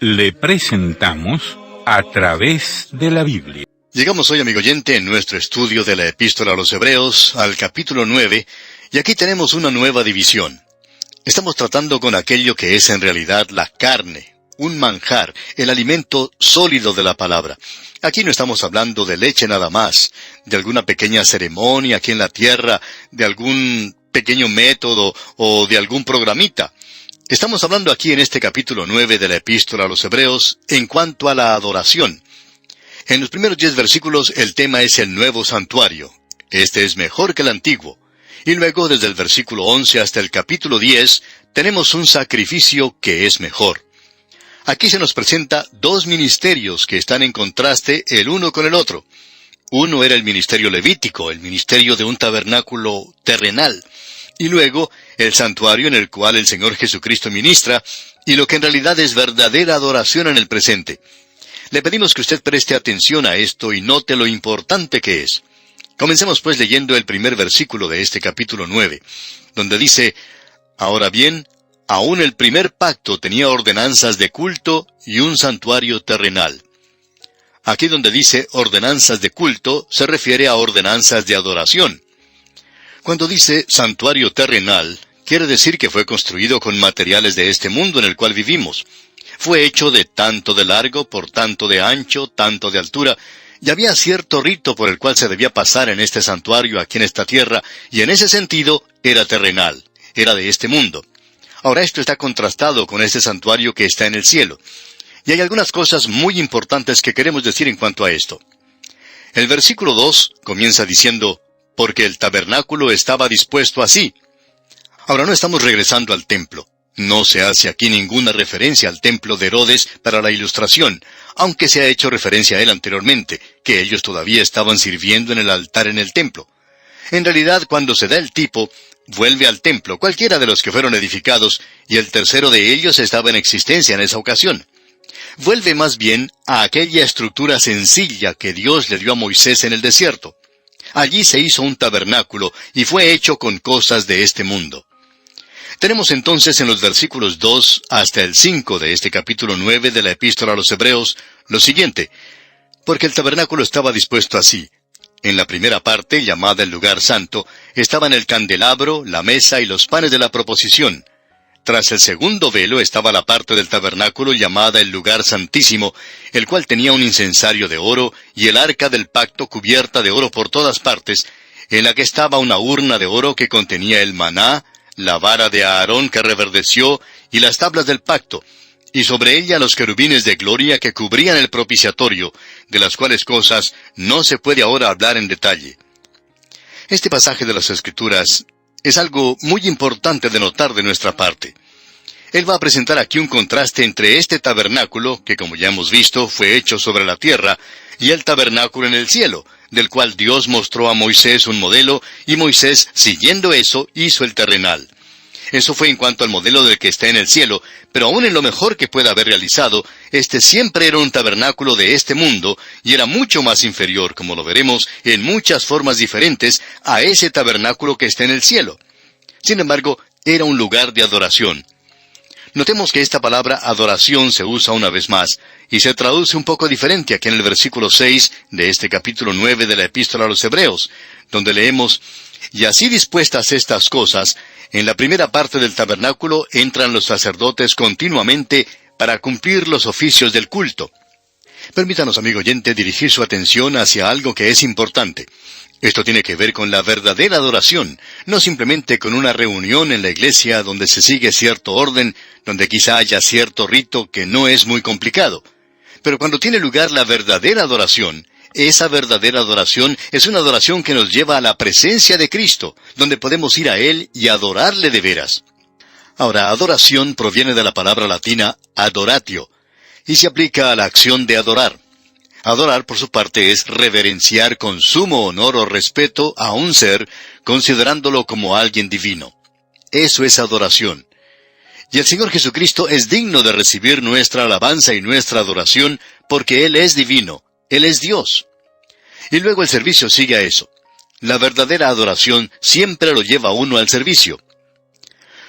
Le presentamos A través de la Biblia. Llegamos hoy, amigo oyente, en nuestro estudio de la Epístola a los Hebreos, al capítulo 9, y aquí tenemos una nueva división. Estamos tratando con aquello que es en realidad la carne, un manjar, el alimento sólido de la palabra. Aquí no estamos hablando de leche nada más, de alguna pequeña ceremonia aquí en la tierra, de algún pequeño método o de algún programita. Estamos hablando aquí en este capítulo 9 de la Epístola a los Hebreos en cuanto a la adoración. En los primeros 10 versículos el tema es el nuevo santuario. Este es mejor que el antiguo. Y luego desde el versículo 11 hasta el capítulo 10 tenemos un sacrificio que es mejor. Aquí se nos presenta dos ministerios que están en contraste el uno con el otro. Uno era el ministerio levítico, el ministerio de un tabernáculo terrenal. Y luego, el santuario en el cual el Señor Jesucristo ministra, y lo que en realidad es verdadera adoración en el presente. Le pedimos que usted preste atención a esto y note lo importante que es. Comencemos pues leyendo el primer versículo de este capítulo 9, donde dice: Ahora bien, aún el primer pacto tenía ordenanzas de culto y un santuario terrenal. Aquí donde dice ordenanzas de culto, se refiere a ordenanzas de adoración. Cuando dice santuario terrenal, quiere decir que fue construido con materiales de este mundo en el cual vivimos. Fue hecho de tanto de largo, por tanto de ancho, tanto de altura, y había cierto rito por el cual se debía pasar en este santuario aquí en esta tierra, y en ese sentido era terrenal, era de este mundo. Ahora esto está contrastado con este santuario que está en el cielo. Y hay algunas cosas muy importantes que queremos decir en cuanto a esto. El versículo 2 comienza diciendo: porque el tabernáculo estaba dispuesto así. Ahora no estamos regresando al templo. No se hace aquí ninguna referencia al templo de Herodes para la ilustración, aunque se ha hecho referencia a él anteriormente, que ellos todavía estaban sirviendo en el altar en el templo. En realidad, cuando se da el tipo, vuelve al templo, cualquiera de los que fueron edificados, y el tercero de ellos estaba en existencia en esa ocasión. Vuelve más bien a aquella estructura sencilla que Dios le dio a Moisés en el desierto. Allí se hizo un tabernáculo y fue hecho con cosas de este mundo. Tenemos entonces en los versículos 2 hasta el 5 de este capítulo 9 de la Epístola a los Hebreos lo siguiente: porque el tabernáculo estaba dispuesto así. En la primera parte, llamada el lugar santo, estaban el candelabro, la mesa y los panes de la proposición. Tras el segundo velo estaba la parte del tabernáculo llamada el lugar santísimo, el cual tenía un incensario de oro y el arca del pacto cubierta de oro por todas partes, en la que estaba una urna de oro que contenía el maná, la vara de Aarón que reverdeció y las tablas del pacto, y sobre ella los querubines de gloria que cubrían el propiciatorio, de las cuales cosas no se puede ahora hablar en detalle. Este pasaje de las Escrituras es algo muy importante de notar de nuestra parte. Él va a presentar aquí un contraste entre este tabernáculo, que como ya hemos visto, fue hecho sobre la tierra, y el tabernáculo en el cielo, del cual Dios mostró a Moisés un modelo, y Moisés, siguiendo eso, hizo el terrenal. Eso fue en cuanto al modelo del que está en el cielo, pero aún en lo mejor que pueda haber realizado, este siempre era un tabernáculo de este mundo, y era mucho más inferior, como lo veremos, en muchas formas diferentes, a ese tabernáculo que está en el cielo. Sin embargo, era un lugar de adoración. Notemos que esta palabra adoración se usa una vez más, y se traduce un poco diferente aquí en el versículo 6 de este capítulo 9 de la Epístola a los Hebreos, donde leemos: y así dispuestas estas cosas, en la primera parte del tabernáculo entran los sacerdotes continuamente para cumplir los oficios del culto. Permítanos, amigo oyente, dirigir su atención hacia algo que es importante. Esto tiene que ver con la verdadera adoración, no simplemente con una reunión en la iglesia donde se sigue cierto orden, donde quizá haya cierto rito que no es muy complicado. Pero cuando tiene lugar la verdadera adoración, esa verdadera adoración es una adoración que nos lleva a la presencia de Cristo, donde podemos ir a Él y adorarle de veras. Ahora, adoración proviene de la palabra latina adoratio, y se aplica a la acción de adorar. Adorar, por su parte, es reverenciar con sumo honor o respeto a un ser, considerándolo como alguien divino. Eso es adoración. Y el Señor Jesucristo es digno de recibir nuestra alabanza y nuestra adoración, porque Él es divino, Él es Dios. Y luego el servicio sigue a eso. La verdadera adoración siempre lo lleva a uno al servicio.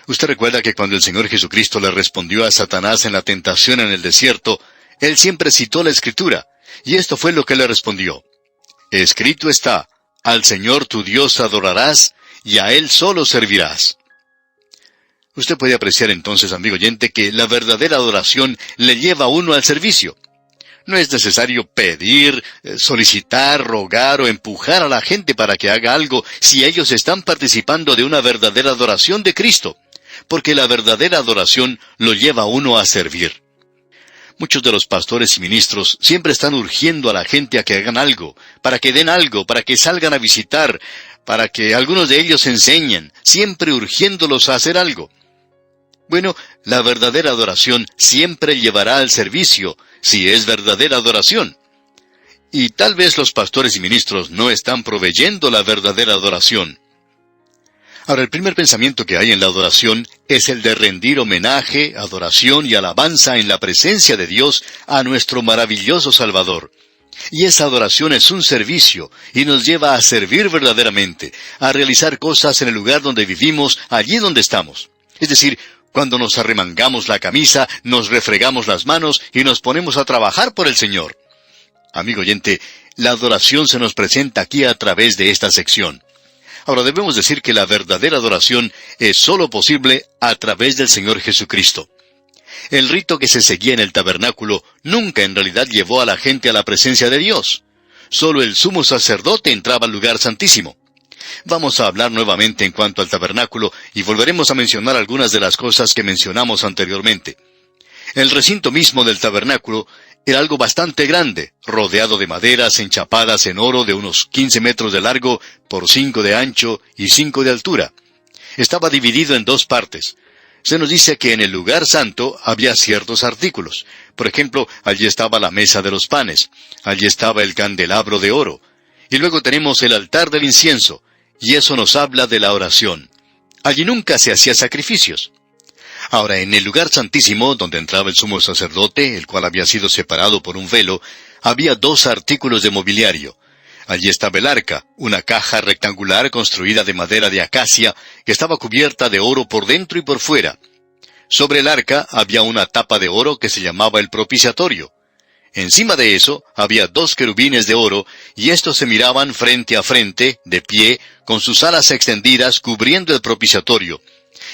Usted recuerda que cuando el Señor Jesucristo le respondió a Satanás en la tentación en el desierto, Él siempre citó la Escritura, y esto fue lo que le respondió. Escrito está, al Señor tu Dios adorarás, y a Él solo servirás. Usted puede apreciar entonces, amigo oyente, que la verdadera adoración le lleva a uno al servicio. No es necesario pedir, solicitar, rogar o empujar a la gente para que haga algo si ellos están participando de una verdadera adoración de Cristo, porque la verdadera adoración lo lleva a uno a servir. Muchos de los pastores y ministros siempre están urgiendo a la gente a que hagan algo, para que den algo, para que salgan a visitar, para que algunos de ellos enseñen, siempre urgiéndolos a hacer algo. Bueno, la verdadera adoración siempre llevará al servicio, si es verdadera adoración. Y tal vez los pastores y ministros no están proveyendo la verdadera adoración. Ahora, el primer pensamiento que hay en la adoración es el de rendir homenaje, adoración y alabanza en la presencia de Dios a nuestro maravilloso Salvador. Y esa adoración es un servicio, y nos lleva a servir verdaderamente, a realizar cosas en el lugar donde vivimos, allí donde estamos. Es decir, cuando nos arremangamos la camisa, nos refregamos las manos y nos ponemos a trabajar por el Señor. Amigo oyente, la adoración se nos presenta aquí a través de esta sección. Ahora debemos decir que la verdadera adoración es sólo posible a través del Señor Jesucristo. El rito que se seguía en el tabernáculo nunca en realidad llevó a la gente a la presencia de Dios. Solo el sumo sacerdote entraba al lugar santísimo. Vamos a hablar nuevamente en cuanto al tabernáculo y volveremos a mencionar algunas de las cosas que mencionamos anteriormente. El recinto mismo del tabernáculo era algo bastante grande, rodeado de maderas enchapadas en oro de unos 15 metros de largo por 5 de ancho y 5 de altura. Estaba dividido en dos partes. Se nos dice que en el lugar santo había ciertos artículos. Por ejemplo, allí estaba la mesa de los panes, allí estaba el candelabro de oro, y luego tenemos el altar del incienso, y eso nos habla de la oración. Allí nunca se hacía sacrificios. Ahora, en el lugar santísimo, donde entraba el sumo sacerdote, el cual había sido separado por un velo, había dos artículos de mobiliario. Allí estaba el arca, una caja rectangular construida de madera de acacia, que estaba cubierta de oro por dentro y por fuera. Sobre el arca había una tapa de oro que se llamaba el propiciatorio. Encima de eso había dos querubines de oro, y estos se miraban frente a frente, de pie, con sus alas extendidas cubriendo el propiciatorio.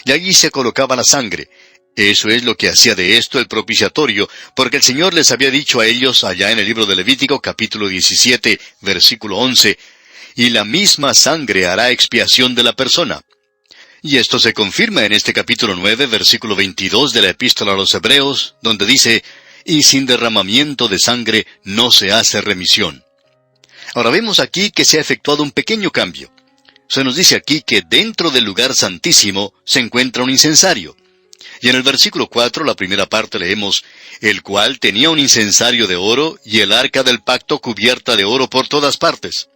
Y allí se colocaba la sangre. Eso es lo que hacía de esto el propiciatorio, porque el Señor les había dicho a ellos allá en el libro de Levítico, capítulo 17, versículo 11, «Y la misma sangre hará expiación de la persona». Y esto se confirma en este capítulo 9, versículo 22 de la Epístola a los Hebreos, donde dice, «Y sin derramamiento de sangre no se hace remisión». Ahora vemos aquí que se ha efectuado un pequeño cambio. Se nos dice aquí que dentro del lugar santísimo se encuentra un incensario. Y en el versículo 4, la primera parte leemos, «El cual tenía un incensario de oro y el arca del pacto cubierta de oro por todas partes».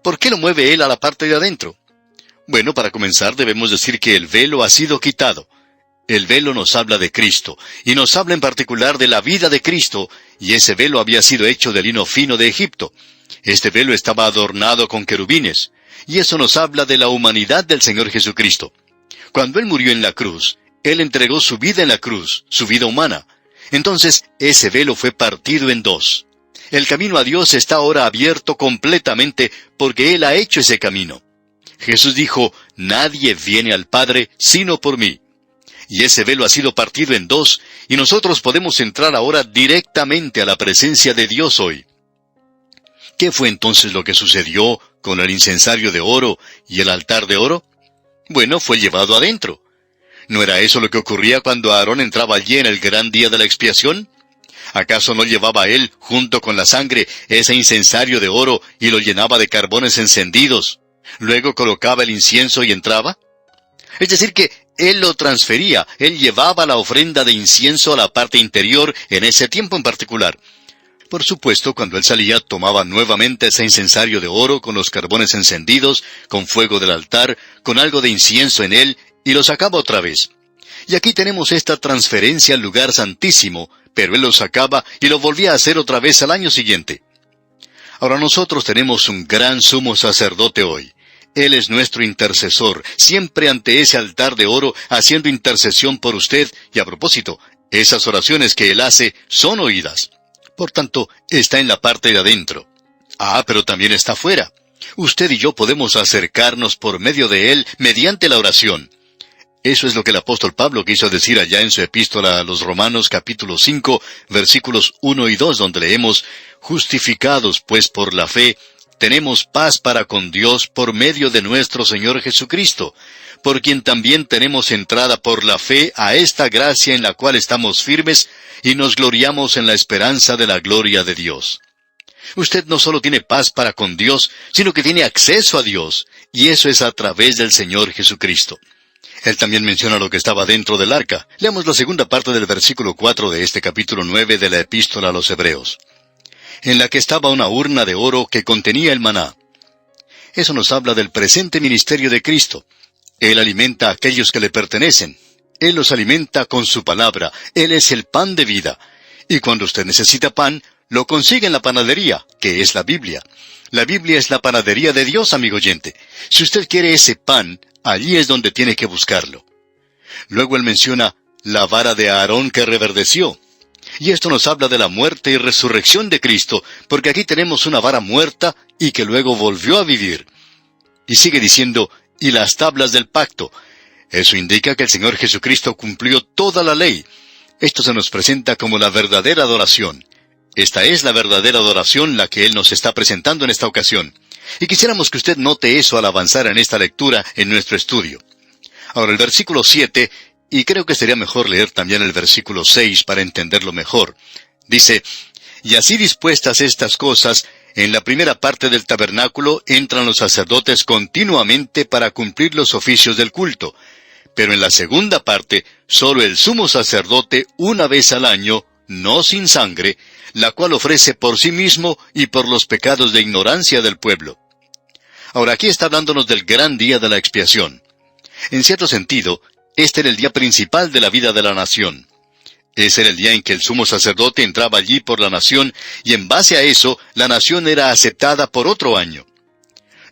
¿Por qué lo mueve él a la parte de adentro? Bueno, para comenzar debemos decir que el velo ha sido quitado. El velo nos habla de Cristo, y nos habla en particular de la vida de Cristo, y ese velo había sido hecho de lino fino de Egipto. Este velo estaba adornado con querubines, y eso nos habla de la humanidad del Señor Jesucristo. Cuando Él murió en la cruz, Él entregó su vida en la cruz, su vida humana. Entonces, ese velo fue partido en dos. El camino a Dios está ahora abierto completamente porque Él ha hecho ese camino. Jesús dijo, «Nadie viene al Padre sino por mí». Y ese velo ha sido partido en dos, y nosotros podemos entrar ahora directamente a la presencia de Dios hoy. ¿Qué fue entonces lo que sucedió con el incensario de oro y el altar de oro? Bueno, fue llevado adentro. ¿No era eso lo que ocurría cuando Aarón entraba allí en el gran día de la expiación? ¿Acaso no llevaba él, junto con la sangre, ese incensario de oro y lo llenaba de carbones encendidos? Luego colocaba el incienso y entraba. Es decir que él lo transfería, él llevaba la ofrenda de incienso a la parte interior en ese tiempo en particular. Por supuesto, cuando él salía, tomaba nuevamente ese incensario de oro con los carbones encendidos, con fuego del altar, con algo de incienso en él, y lo sacaba otra vez. Y aquí tenemos esta transferencia al lugar santísimo, pero él lo sacaba y lo volvía a hacer otra vez al año siguiente. Ahora nosotros tenemos un gran sumo sacerdote hoy. Él es nuestro intercesor, siempre ante ese altar de oro, haciendo intercesión por usted, y a propósito, esas oraciones que Él hace son oídas. Por tanto, está en la parte de adentro. Pero también está afuera. Usted y yo podemos acercarnos por medio de Él mediante la oración. Eso es lo que el apóstol Pablo quiso decir allá en su epístola a los Romanos capítulo 5, versículos 1 y 2, donde leemos: justificados pues por la fe, tenemos paz para con Dios por medio de nuestro Señor Jesucristo, por quien también tenemos entrada por la fe a esta gracia en la cual estamos firmes y nos gloriamos en la esperanza de la gloria de Dios. Usted no solo tiene paz para con Dios, sino que tiene acceso a Dios, y eso es a través del Señor Jesucristo. Él también menciona lo que estaba dentro del arca. Leamos la segunda parte del versículo 4 de este capítulo 9 de la epístola a los Hebreos. En la que estaba una urna de oro que contenía el maná. Eso nos habla del presente ministerio de Cristo. Él alimenta a aquellos que le pertenecen. Él los alimenta con su palabra. Él es el pan de vida. Y cuando usted necesita pan, lo consigue en la panadería, que es la Biblia. La Biblia es la panadería de Dios, amigo oyente. Si usted quiere ese pan, allí es donde tiene que buscarlo. Luego él menciona la vara de Aarón que reverdeció. Y esto nos habla de la muerte y resurrección de Cristo, porque aquí tenemos una vara muerta y que luego volvió a vivir. Y sigue diciendo, y las tablas del pacto. Eso indica que el Señor Jesucristo cumplió toda la ley. Esto se nos presenta como la verdadera adoración. Esta es la verdadera adoración la que Él nos está presentando en esta ocasión. Y quisiéramos que usted note eso al avanzar en esta lectura en nuestro estudio. Ahora el versículo 7, y creo que sería mejor leer también el versículo 6 para entenderlo mejor. Dice, y así dispuestas estas cosas, en la primera parte del tabernáculo entran los sacerdotes continuamente para cumplir los oficios del culto. Pero en la segunda parte, solo el sumo sacerdote una vez al año, no sin sangre, la cual ofrece por sí mismo y por los pecados de ignorancia del pueblo. Ahora aquí está hablándonos del gran día de la expiación. En cierto sentido, este era el día principal de la vida de la nación. Ese era el día en que el sumo sacerdote entraba allí por la nación, y en base a eso, la nación era aceptada por otro año.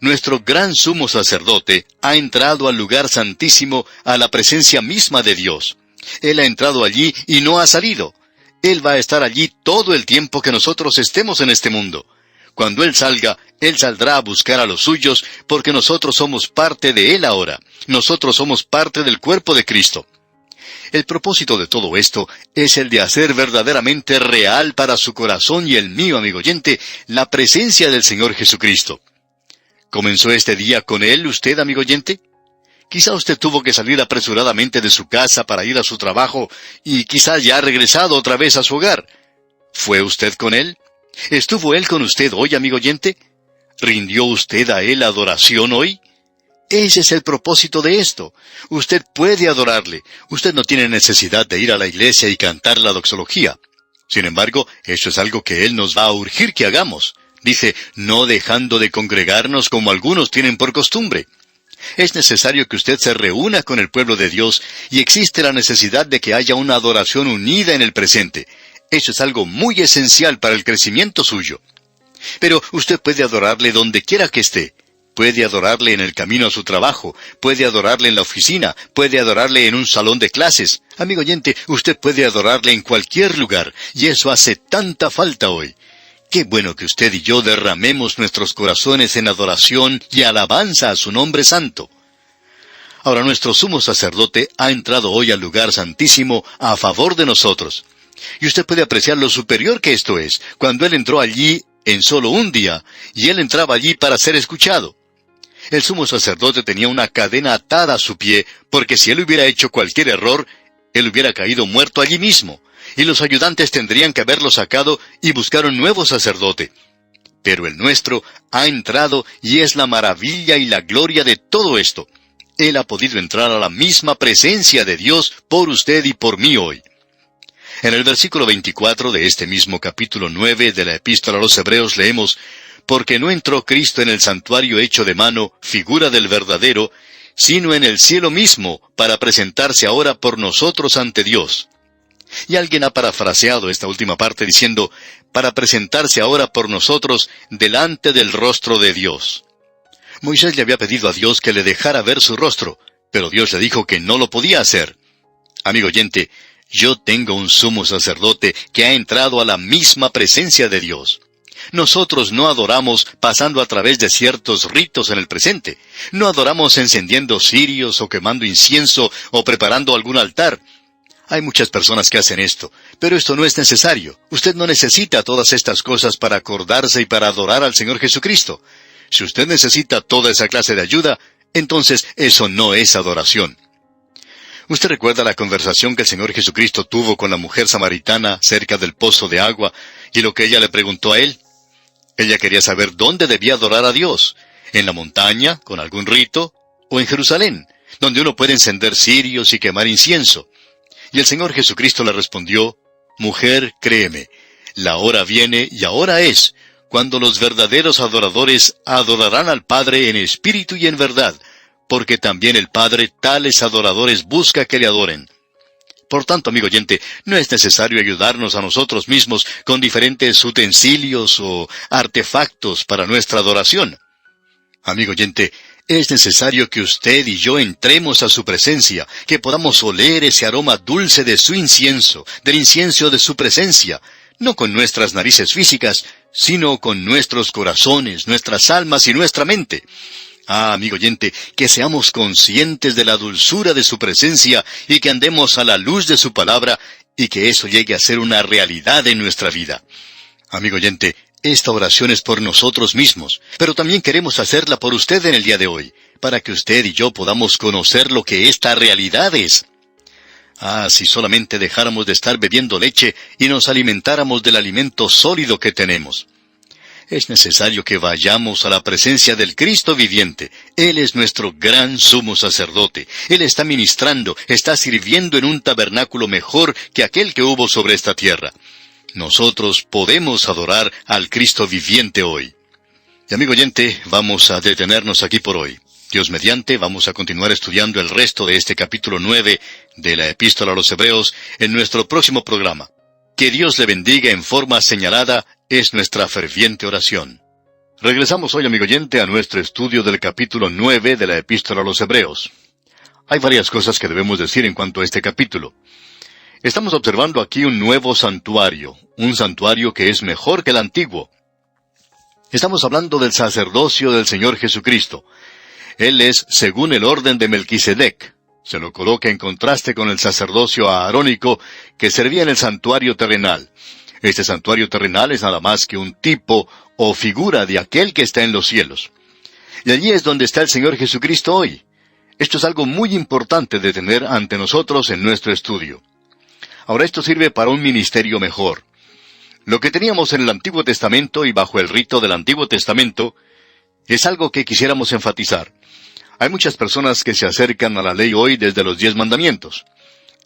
Nuestro gran sumo sacerdote ha entrado al lugar santísimo, a la presencia misma de Dios. Él ha entrado allí y no ha salido. Él va a estar allí todo el tiempo que nosotros estemos en este mundo. Cuando Él salga, Él saldrá a buscar a los suyos, porque nosotros somos parte de Él ahora. Nosotros somos parte del cuerpo de Cristo. El propósito de todo esto es el de hacer verdaderamente real para su corazón y el mío, amigo oyente, la presencia del Señor Jesucristo. ¿Comenzó este día con Él usted, amigo oyente? Quizá usted tuvo que salir apresuradamente de su casa para ir a su trabajo y quizá ya ha regresado otra vez a su hogar. ¿Fue usted con Él? ¿Estuvo Él con usted hoy, amigo oyente? ¿Rindió usted a Él adoración hoy? Ese es el propósito de esto. Usted puede adorarle. Usted no tiene necesidad de ir a la iglesia y cantar la doxología. Sin embargo, eso es algo que Él nos va a urgir que hagamos. Dice, no dejando de congregarnos como algunos tienen por costumbre. Es necesario que usted se reúna con el pueblo de Dios y existe la necesidad de que haya una adoración unida en el presente. Eso es algo muy esencial para el crecimiento suyo. Pero usted puede adorarle donde quiera que esté. Puede adorarle en el camino a su trabajo, puede adorarle en la oficina, puede adorarle en un salón de clases. Amigo oyente, usted puede adorarle en cualquier lugar, y eso hace tanta falta hoy. Qué bueno que usted y yo derramemos nuestros corazones en adoración y alabanza a su nombre santo. Ahora nuestro sumo sacerdote ha entrado hoy al lugar santísimo a favor de nosotros. Y usted puede apreciar lo superior que esto es, cuando Él entró allí en solo un día, y Él entraba allí para ser escuchado. El sumo sacerdote tenía una cadena atada a su pie, porque si él hubiera hecho cualquier error, él hubiera caído muerto allí mismo, y los ayudantes tendrían que haberlo sacado y buscar un nuevo sacerdote. Pero el nuestro ha entrado y es la maravilla y la gloria de todo esto. Él ha podido entrar a la misma presencia de Dios por usted y por mí hoy. En el versículo 24 de este mismo capítulo 9 de la epístola a los Hebreos leemos, porque no entró Cristo en el santuario hecho de mano, figura del verdadero, sino en el cielo mismo, para presentarse ahora por nosotros ante Dios. Y alguien ha parafraseado esta última parte diciendo, para presentarse ahora por nosotros delante del rostro de Dios. Moisés le había pedido a Dios que le dejara ver su rostro, pero Dios le dijo que no lo podía hacer. Amigo oyente, yo tengo un sumo sacerdote que ha entrado a la misma presencia de Dios. Nosotros no adoramos pasando a través de ciertos ritos en el presente. No adoramos encendiendo cirios o quemando incienso o preparando algún altar. Hay muchas personas que hacen esto, pero esto no es necesario. Usted no necesita todas estas cosas para acordarse y para adorar al Señor Jesucristo. Si usted necesita toda esa clase de ayuda, entonces eso no es adoración. ¿Usted recuerda la conversación que el Señor Jesucristo tuvo con la mujer samaritana cerca del pozo de agua y lo que ella le preguntó a él? Ella quería saber dónde debía adorar a Dios, en la montaña, con algún rito, o en Jerusalén, donde uno puede encender cirios y quemar incienso. Y el Señor Jesucristo le respondió, «Mujer, créeme, la hora viene y ahora es, cuando los verdaderos adoradores adorarán al Padre en espíritu y en verdad, porque también el Padre tales adoradores busca que le adoren». Por tanto, amigo oyente, no es necesario ayudarnos a nosotros mismos con diferentes utensilios o artefactos para nuestra adoración. Amigo oyente, es necesario que usted y yo entremos a su presencia, que podamos oler ese aroma dulce de su incienso, del incienso de su presencia, no con nuestras narices físicas, sino con nuestros corazones, nuestras almas y nuestra mente. Amigo oyente, que seamos conscientes de la dulzura de su presencia y que andemos a la luz de su palabra y que eso llegue a ser una realidad en nuestra vida. Amigo oyente, esta oración es por nosotros mismos, pero también queremos hacerla por usted en el día de hoy, para que usted y yo podamos conocer lo que esta realidad es. Si solamente dejáramos de estar bebiendo leche y nos alimentáramos del alimento sólido que tenemos. Es necesario que vayamos a la presencia del Cristo viviente. Él es nuestro gran sumo sacerdote. Él está ministrando, está sirviendo en un tabernáculo mejor que aquel que hubo sobre esta tierra. Nosotros podemos adorar al Cristo viviente hoy. Y amigo oyente, vamos a detenernos aquí por hoy. Dios mediante, vamos a continuar estudiando el resto de este capítulo 9 de la Epístola a los Hebreos en nuestro próximo programa. Que Dios le bendiga en forma señalada es nuestra ferviente oración. Regresamos hoy, amigo oyente, a nuestro estudio del capítulo 9 de la Epístola a los Hebreos. Hay varias cosas que debemos decir en cuanto a este capítulo. Estamos observando aquí un nuevo santuario, un santuario que es mejor que el antiguo. Estamos hablando del sacerdocio del Señor Jesucristo. Él es según el orden de Melquisedec. Se lo coloca en contraste con el sacerdocio aarónico que servía en el santuario terrenal. Este santuario terrenal es nada más que un tipo o figura de aquel que está en los cielos. Y allí es donde está el Señor Jesucristo hoy. Esto es algo muy importante de tener ante nosotros en nuestro estudio. Ahora esto sirve para un ministerio mejor. Lo que teníamos en el Antiguo Testamento y bajo el rito del Antiguo Testamento es algo que quisiéramos enfatizar. Hay muchas personas que se acercan a la ley hoy desde los 10 mandamientos.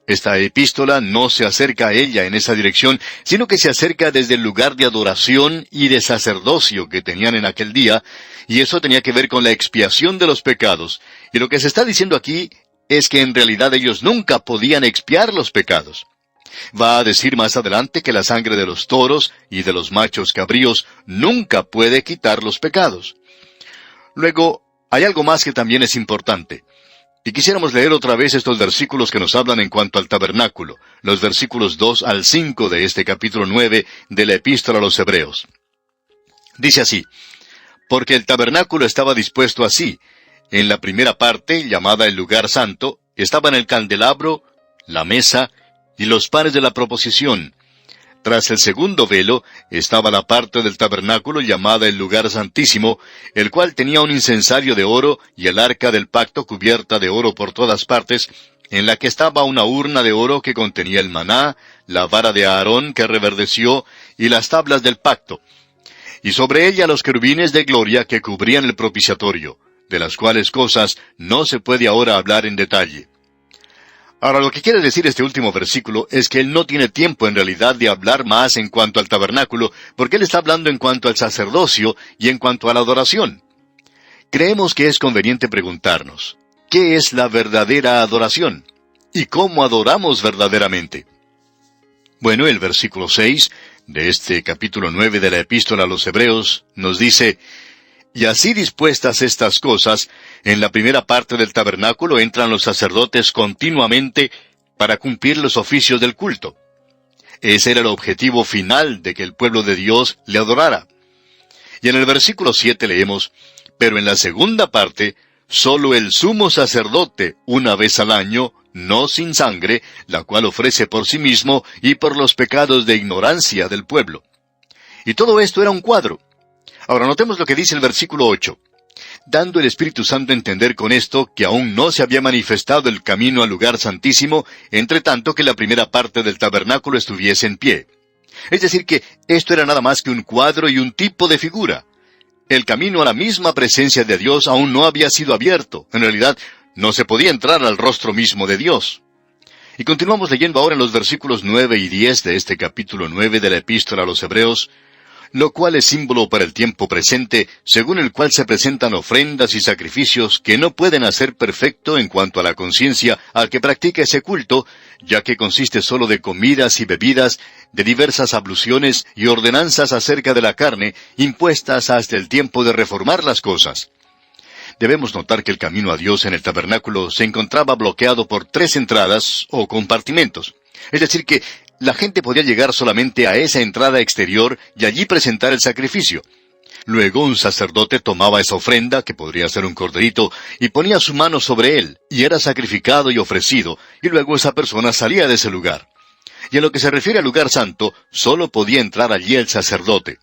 Esta epístola no se acerca a ella en esa dirección, sino que se acerca desde el lugar de adoración y de sacerdocio que tenían en aquel día, y eso tenía que ver con la expiación de los pecados. Y lo que se está diciendo aquí es que en realidad ellos nunca podían expiar los pecados. Va a decir más adelante que la sangre de los toros y de los machos cabríos nunca puede quitar los pecados. Luego, hay algo más que también es importante. Y quisiéramos leer otra vez estos versículos que nos hablan en cuanto al tabernáculo, los versículos 2 al 5 de este capítulo 9 de la Epístola a los Hebreos. Dice así: porque el tabernáculo estaba dispuesto así. En la primera parte, llamada el lugar santo, estaban el candelabro, la mesa y los panes de la proposición. Tras el segundo velo estaba la parte del tabernáculo llamada el lugar santísimo, el cual tenía un incensario de oro y el arca del pacto cubierta de oro por todas partes, en la que estaba una urna de oro que contenía el maná, la vara de Aarón que reverdeció y las tablas del pacto, y sobre ella los querubines de gloria que cubrían el propiciatorio, de las cuales cosas no se puede ahora hablar en detalle. Ahora, lo que quiere decir este último versículo es que él no tiene tiempo en realidad de hablar más en cuanto al tabernáculo, porque él está hablando en cuanto al sacerdocio y en cuanto a la adoración. Creemos que es conveniente preguntarnos, ¿qué es la verdadera adoración? ¿Y cómo adoramos verdaderamente? Bueno, el versículo 6 de este capítulo 9 de la Epístola a los Hebreos nos dice: Y así dispuestas estas cosas, en la primera parte del tabernáculo entran los sacerdotes continuamente para cumplir los oficios del culto. Ese era el objetivo final de que el pueblo de Dios le adorara. Y en el versículo 7 leemos, pero en la segunda parte, solo el sumo sacerdote, una vez al año, no sin sangre, la cual ofrece por sí mismo y por los pecados de ignorancia del pueblo. Y todo esto era un cuadro. Ahora notemos lo que dice el versículo 8. Dando el Espíritu Santo a entender con esto que aún no se había manifestado el camino al lugar santísimo, entre tanto que la primera parte del tabernáculo estuviese en pie. Es decir que esto era nada más que un cuadro y un tipo de figura. El camino a la misma presencia de Dios aún no había sido abierto. En realidad, no se podía entrar al rostro mismo de Dios. Y continuamos leyendo ahora en los versículos 9 y 10 de este capítulo 9 de la Epístola a los Hebreos, lo cual es símbolo para el tiempo presente, según el cual se presentan ofrendas y sacrificios que no pueden hacer perfecto en cuanto a la conciencia al que practica ese culto, ya que consiste solo de comidas y bebidas, de diversas abluciones y ordenanzas acerca de la carne, impuestas hasta el tiempo de reformar las cosas. Debemos notar que el camino a Dios en el tabernáculo se encontraba bloqueado por 3 entradas o compartimentos. Es decir que la gente podía llegar solamente a esa entrada exterior y allí presentar el sacrificio. Luego un sacerdote tomaba esa ofrenda, que podría ser un corderito, y ponía su mano sobre él, y era sacrificado y ofrecido, y luego esa persona salía de ese lugar. Y en lo que se refiere al lugar santo, solo podía entrar allí el sacerdote.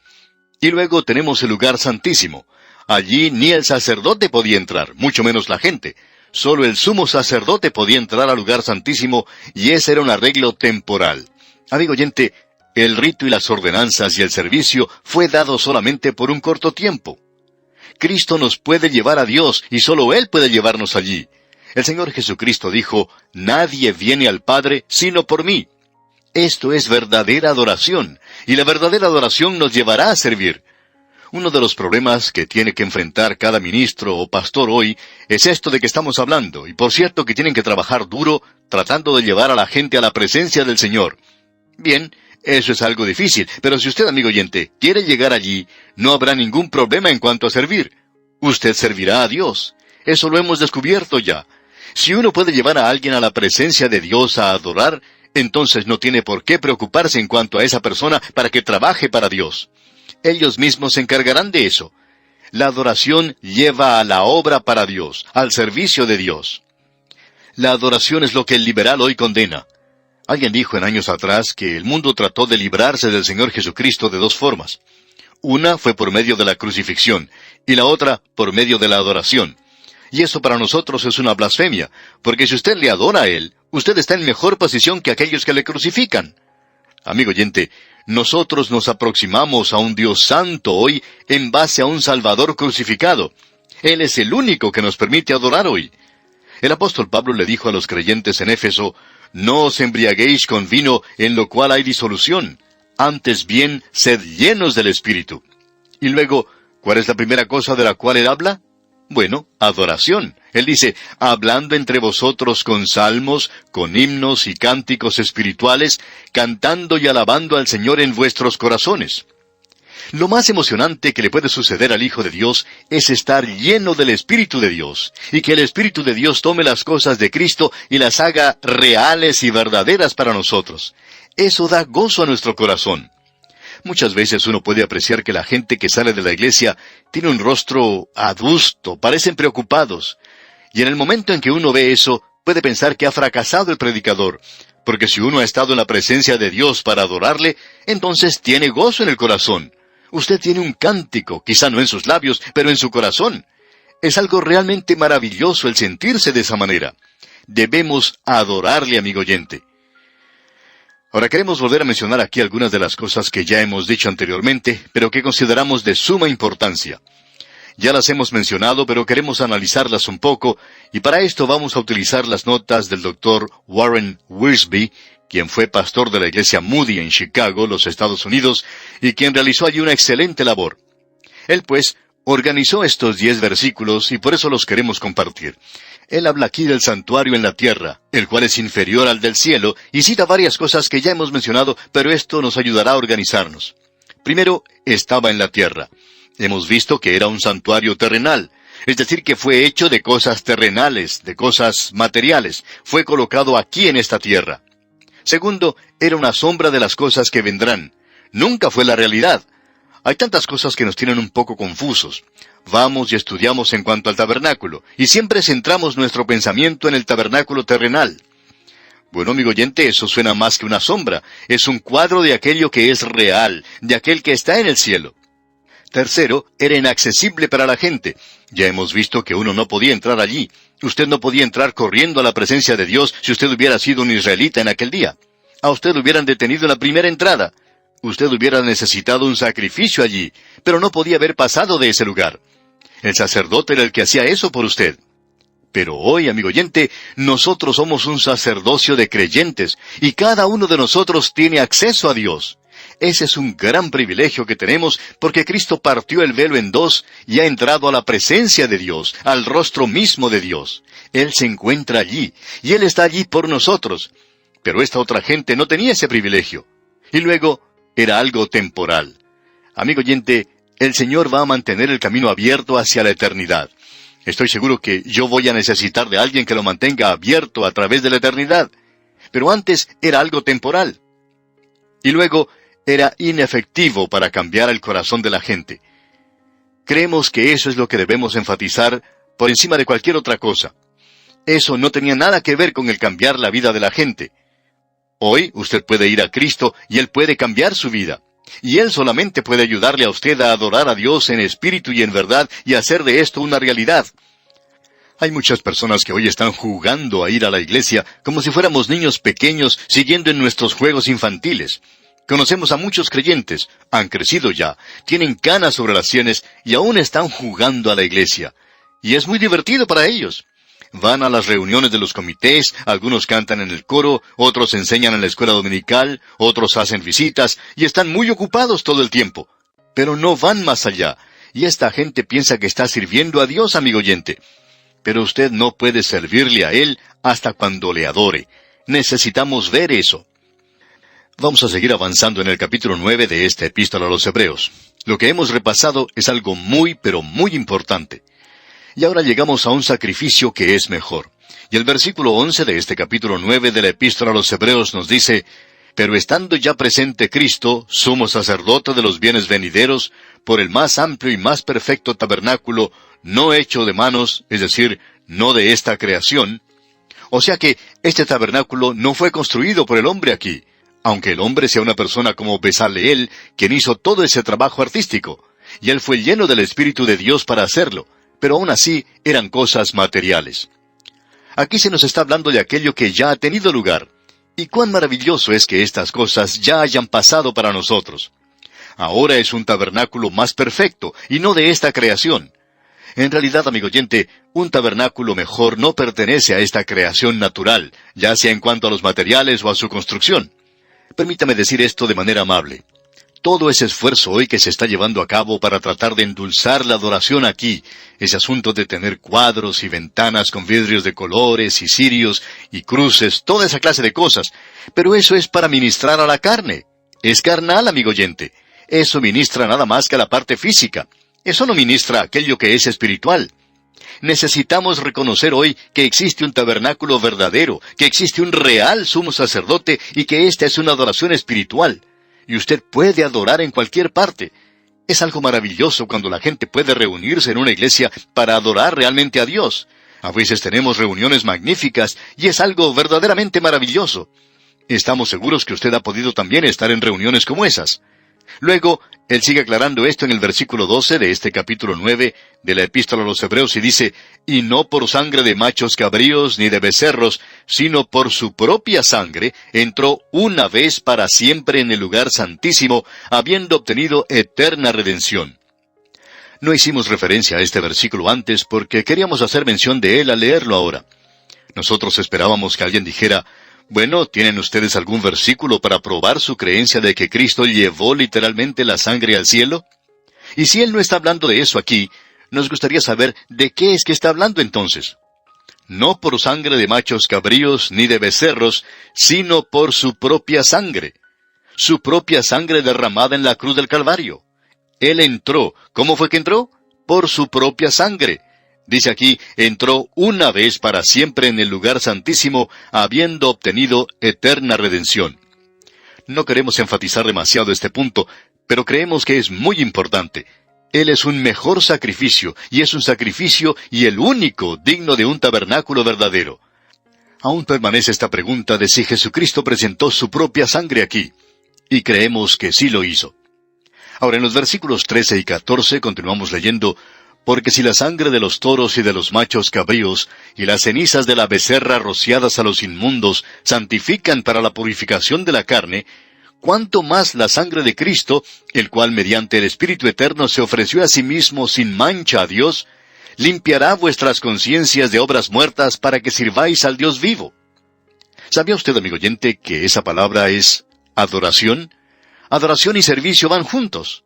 Y luego tenemos el lugar santísimo. Allí ni el sacerdote podía entrar, mucho menos la gente. Solo el sumo sacerdote podía entrar al lugar santísimo, y ese era un arreglo temporal. Amigo oyente, el rito y las ordenanzas y el servicio fue dado solamente por un corto tiempo. Cristo nos puede llevar a Dios, y solo Él puede llevarnos allí. El Señor Jesucristo dijo, «Nadie viene al Padre sino por mí». Esto es verdadera adoración, y la verdadera adoración nos llevará a servir. Uno de los problemas que tiene que enfrentar cada ministro o pastor hoy es esto de que estamos hablando, y por cierto que tienen que trabajar duro tratando de llevar a la gente a la presencia del Señor. Bien, eso es algo difícil, pero si usted, amigo oyente, quiere llegar allí, no habrá ningún problema en cuanto a servir. Usted servirá a Dios. Eso lo hemos descubierto ya. Si uno puede llevar a alguien a la presencia de Dios a adorar, entonces no tiene por qué preocuparse en cuanto a esa persona para que trabaje para Dios. Ellos mismos se encargarán de eso. La adoración lleva a la obra para Dios, al servicio de Dios. La adoración es lo que el liberal hoy condena. Alguien dijo en años atrás que el mundo trató de librarse del Señor Jesucristo de 2 formas. Una fue por medio de la crucifixión, y la otra por medio de la adoración. Y eso para nosotros es una blasfemia, porque si usted le adora a Él, usted está en mejor posición que aquellos que le crucifican. Amigo oyente, nosotros nos aproximamos a un Dios santo hoy en base a un Salvador crucificado. Él es el único que nos permite adorar hoy. El apóstol Pablo le dijo a los creyentes en Éfeso, «No os embriaguéis con vino en lo cual hay disolución, antes bien sed llenos del Espíritu». Y luego, ¿cuál es la primera cosa de la cual él habla? Bueno, adoración. Él dice, «hablando entre vosotros con salmos, con himnos y cánticos espirituales, cantando y alabando al Señor en vuestros corazones». Lo más emocionante que le puede suceder al Hijo de Dios es estar lleno del Espíritu de Dios, y que el Espíritu de Dios tome las cosas de Cristo y las haga reales y verdaderas para nosotros. Eso da gozo a nuestro corazón. Muchas veces uno puede apreciar que la gente que sale de la iglesia tiene un rostro adusto, parecen preocupados. Y en el momento en que uno ve eso, puede pensar que ha fracasado el predicador, porque si uno ha estado en la presencia de Dios para adorarle, entonces tiene gozo en el corazón. Usted tiene un cántico, quizá no en sus labios, pero en su corazón. Es algo realmente maravilloso el sentirse de esa manera. Debemos adorarle, amigo oyente. Ahora queremos volver a mencionar aquí algunas de las cosas que ya hemos dicho anteriormente, pero que consideramos de suma importancia. Ya las hemos mencionado, pero queremos analizarlas un poco, y para esto vamos a utilizar las notas del Dr. Warren Wiersbe, quien fue pastor de la iglesia Moody en Chicago, los Estados Unidos, y quien realizó allí una excelente labor. Él, pues, organizó estos 10 versículos y por eso los queremos compartir. Él habla aquí del santuario en la tierra, el cual es inferior al del cielo, y cita varias cosas que ya hemos mencionado, pero esto nos ayudará a organizarnos. Primero, estaba en la tierra. Hemos visto que era un santuario terrenal, es decir, que fue hecho de cosas terrenales, de cosas materiales. Fue colocado aquí en esta tierra. Segundo, era una sombra de las cosas que vendrán. Nunca fue la realidad. Hay tantas cosas que nos tienen un poco confusos. Vamos y estudiamos en cuanto al tabernáculo, y siempre centramos nuestro pensamiento en el tabernáculo terrenal. Bueno, amigo oyente, eso suena más que una sombra. Es un cuadro de aquello que es real, de aquel que está en el cielo. Tercero, era inaccesible para la gente. Ya hemos visto que uno no podía entrar allí. Usted no podía entrar corriendo a la presencia de Dios si usted hubiera sido un israelita en aquel día. A usted lo hubieran detenido en la primera entrada. Usted hubiera necesitado un sacrificio allí, pero no podía haber pasado de ese lugar. El sacerdote era el que hacía eso por usted. Pero hoy, amigo oyente, nosotros somos un sacerdocio de creyentes, y cada uno de nosotros tiene acceso a Dios. Ese es un gran privilegio que tenemos porque Cristo partió el velo en dos y ha entrado a la presencia de Dios, al rostro mismo de Dios. Él se encuentra allí, y Él está allí por nosotros. Pero esta otra gente no tenía ese privilegio. Y luego, era algo temporal. Amigo oyente, el Señor va a mantener el camino abierto hacia la eternidad. Estoy seguro que yo voy a necesitar de alguien que lo mantenga abierto a través de la eternidad. Pero antes era algo temporal. Y luego, era inefectivo para cambiar el corazón de la gente. Creemos que eso es lo que debemos enfatizar por encima de cualquier otra cosa. Eso no tenía nada que ver con el cambiar la vida de la gente. Hoy usted puede ir a Cristo y Él puede cambiar su vida. Y Él solamente puede ayudarle a usted a adorar a Dios en espíritu y en verdad y hacer de esto una realidad. Hay muchas personas que hoy están jugando a ir a la iglesia como si fuéramos niños pequeños siguiendo en nuestros juegos infantiles. Conocemos a muchos creyentes, han crecido ya, tienen canas sobre las sienes y aún están jugando a la iglesia. Y es muy divertido para ellos. Van a las reuniones de los comités, algunos cantan en el coro, otros enseñan en la escuela dominical, otros hacen visitas, y están muy ocupados todo el tiempo. Pero no van más allá, y esta gente piensa que está sirviendo a Dios, amigo oyente. Pero usted no puede servirle a Él hasta cuando le adore. Necesitamos ver eso. Vamos a seguir avanzando en el capítulo 9 de esta epístola a los Hebreos. Lo que hemos repasado es algo muy, pero muy importante. Y ahora llegamos a un sacrificio que es mejor. Y el versículo 11 de este capítulo 9 de la epístola a los Hebreos nos dice: «Pero estando ya presente Cristo, sumo sacerdote de los bienes venideros, por el más amplio y más perfecto tabernáculo, no hecho de manos, es decir, no de esta creación». O sea que este tabernáculo no fue construido por el hombre aquí, aunque el hombre sea una persona como Bezaleel, quien hizo todo ese trabajo artístico, y él fue lleno del Espíritu de Dios para hacerlo, pero aún así eran cosas materiales. Aquí se nos está hablando de aquello que ya ha tenido lugar, y cuán maravilloso es que estas cosas ya hayan pasado para nosotros. Ahora es un tabernáculo más perfecto, y no de esta creación. En realidad, amigo oyente, un tabernáculo mejor no pertenece a esta creación natural, ya sea en cuanto a los materiales o a su construcción. Permítame decir esto de manera amable. Todo ese esfuerzo hoy que se está llevando a cabo para tratar de endulzar la adoración aquí, ese asunto de tener cuadros y ventanas con vidrios de colores y cirios y cruces, toda esa clase de cosas, pero eso es para ministrar a la carne. Es carnal, amigo oyente. Eso ministra nada más que a la parte física. Eso no ministra aquello que es espiritual. Necesitamos reconocer hoy que existe un tabernáculo verdadero, que existe un real sumo sacerdote y que esta es una adoración espiritual. Y usted puede adorar en cualquier parte. Es algo maravilloso cuando la gente puede reunirse en una iglesia para adorar realmente a Dios. A veces tenemos reuniones magníficas y es algo verdaderamente maravilloso. Estamos seguros que usted ha podido también estar en reuniones como esas. Luego, él sigue aclarando esto en el versículo 12 de este capítulo 9 de la epístola a los Hebreos y dice: «Y no por sangre de machos cabríos ni de becerros, sino por su propia sangre, entró una vez para siempre en el lugar santísimo, habiendo obtenido eterna redención». No hicimos referencia a este versículo antes porque queríamos hacer mención de él al leerlo ahora. Nosotros esperábamos que alguien dijera: «Bueno, ¿tienen ustedes algún versículo para probar su creencia de que Cristo llevó literalmente la sangre al cielo?» Y si Él no está hablando de eso aquí, nos gustaría saber de qué es que está hablando entonces. No por sangre de machos cabríos ni de becerros, sino por su propia sangre. Su propia sangre derramada en la cruz del Calvario. Él entró. ¿Cómo fue que entró? Por su propia sangre. Dice aquí, entró una vez para siempre en el lugar santísimo, habiendo obtenido eterna redención. No queremos enfatizar demasiado este punto, pero creemos que es muy importante. Él es un mejor sacrificio, y es un sacrificio y el único digno de un tabernáculo verdadero. Aún permanece esta pregunta de si Jesucristo presentó su propia sangre aquí, y creemos que sí lo hizo. Ahora, en los versículos 13 y 14 continuamos leyendo, porque si la sangre de los toros y de los machos cabríos, y las cenizas de la becerra rociadas a los inmundos, santifican para la purificación de la carne, ¿cuánto más la sangre de Cristo, el cual mediante el Espíritu Eterno se ofreció a sí mismo sin mancha a Dios, limpiará vuestras conciencias de obras muertas para que sirváis al Dios vivo? ¿Sabía usted, amigo oyente, que esa palabra es adoración? Adoración y servicio van juntos.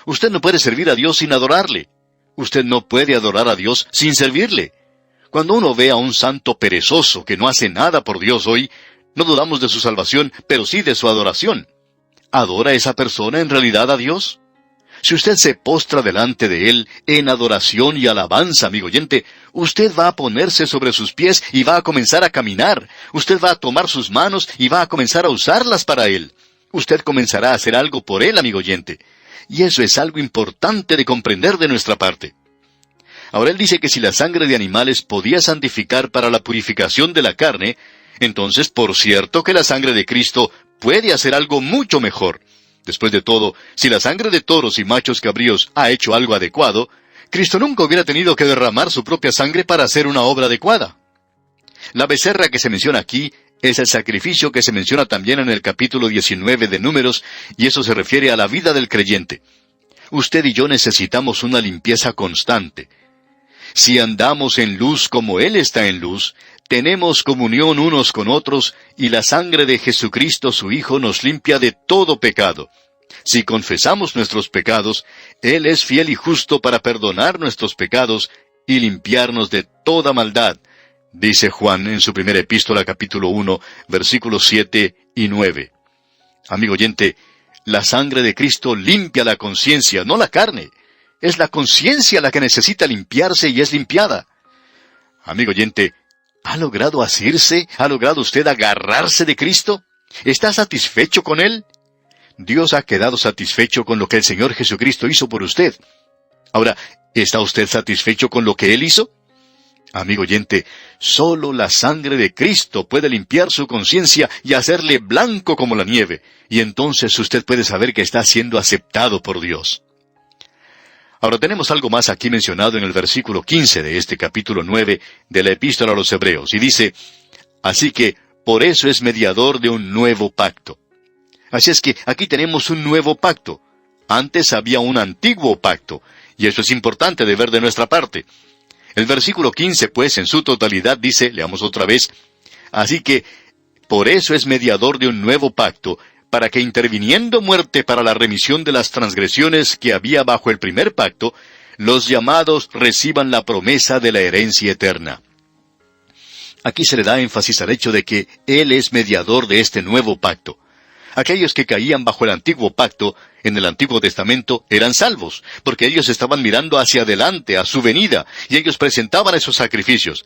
Usted no puede servir a Dios sin adorarle. Usted no puede adorar a Dios sin servirle. Cuando uno ve a un santo perezoso que no hace nada por Dios hoy, no dudamos de su salvación, pero sí de su adoración. ¿Adora esa persona en realidad a Dios? Si usted se postra delante de Él en adoración y alabanza, amigo oyente, usted va a ponerse sobre sus pies y va a comenzar a caminar. Usted va a tomar sus manos y va a comenzar a usarlas para Él. Usted comenzará a hacer algo por Él, amigo oyente. Y eso es algo importante de comprender de nuestra parte. Ahora él dice que si la sangre de animales podía santificar para la purificación de la carne, entonces por cierto que la sangre de Cristo puede hacer algo mucho mejor. Después de todo, si la sangre de toros y machos cabríos ha hecho algo adecuado, Cristo nunca hubiera tenido que derramar su propia sangre para hacer una obra adecuada. La becerra que se menciona aquí es el sacrificio que se menciona también en el capítulo 19 de Números, y eso se refiere a la vida del creyente. Usted y yo necesitamos una limpieza constante. Si andamos en luz como Él está en luz, tenemos comunión unos con otros, y la sangre de Jesucristo su Hijo nos limpia de todo pecado. Si confesamos nuestros pecados, Él es fiel y justo para perdonar nuestros pecados y limpiarnos de toda maldad, dice Juan en su primera epístola capítulo 1, versículos 7 y 9. Amigo oyente, la sangre de Cristo limpia la conciencia, no la carne. Es la conciencia la que necesita limpiarse y es limpiada. Amigo oyente, ¿ha logrado asirse? ¿Ha logrado usted agarrarse de Cristo? ¿Está satisfecho con Él? Dios ha quedado satisfecho con lo que el Señor Jesucristo hizo por usted. Ahora, ¿está usted satisfecho con lo que Él hizo? Amigo oyente, solo la sangre de Cristo puede limpiar su conciencia y hacerle blanco como la nieve, y entonces usted puede saber que está siendo aceptado por Dios. Ahora tenemos algo más aquí mencionado en el versículo 15 de este capítulo 9 de la Epístola a los Hebreos, y dice, así que por eso es mediador de un nuevo pacto. Así es que aquí tenemos un nuevo pacto. Antes había un antiguo pacto, y eso es importante de ver de nuestra parte. El versículo 15, pues, en su totalidad dice, leamos otra vez, así que por eso es mediador de un nuevo pacto, para que interviniendo muerte para la remisión de las transgresiones que había bajo el primer pacto, los llamados reciban la promesa de la herencia eterna. Aquí se le da énfasis al hecho de que Él es mediador de este nuevo pacto. Aquellos que caían bajo el antiguo pacto, en el Antiguo Testamento, eran salvos, porque ellos estaban mirando hacia adelante, a su venida, y ellos presentaban esos sacrificios.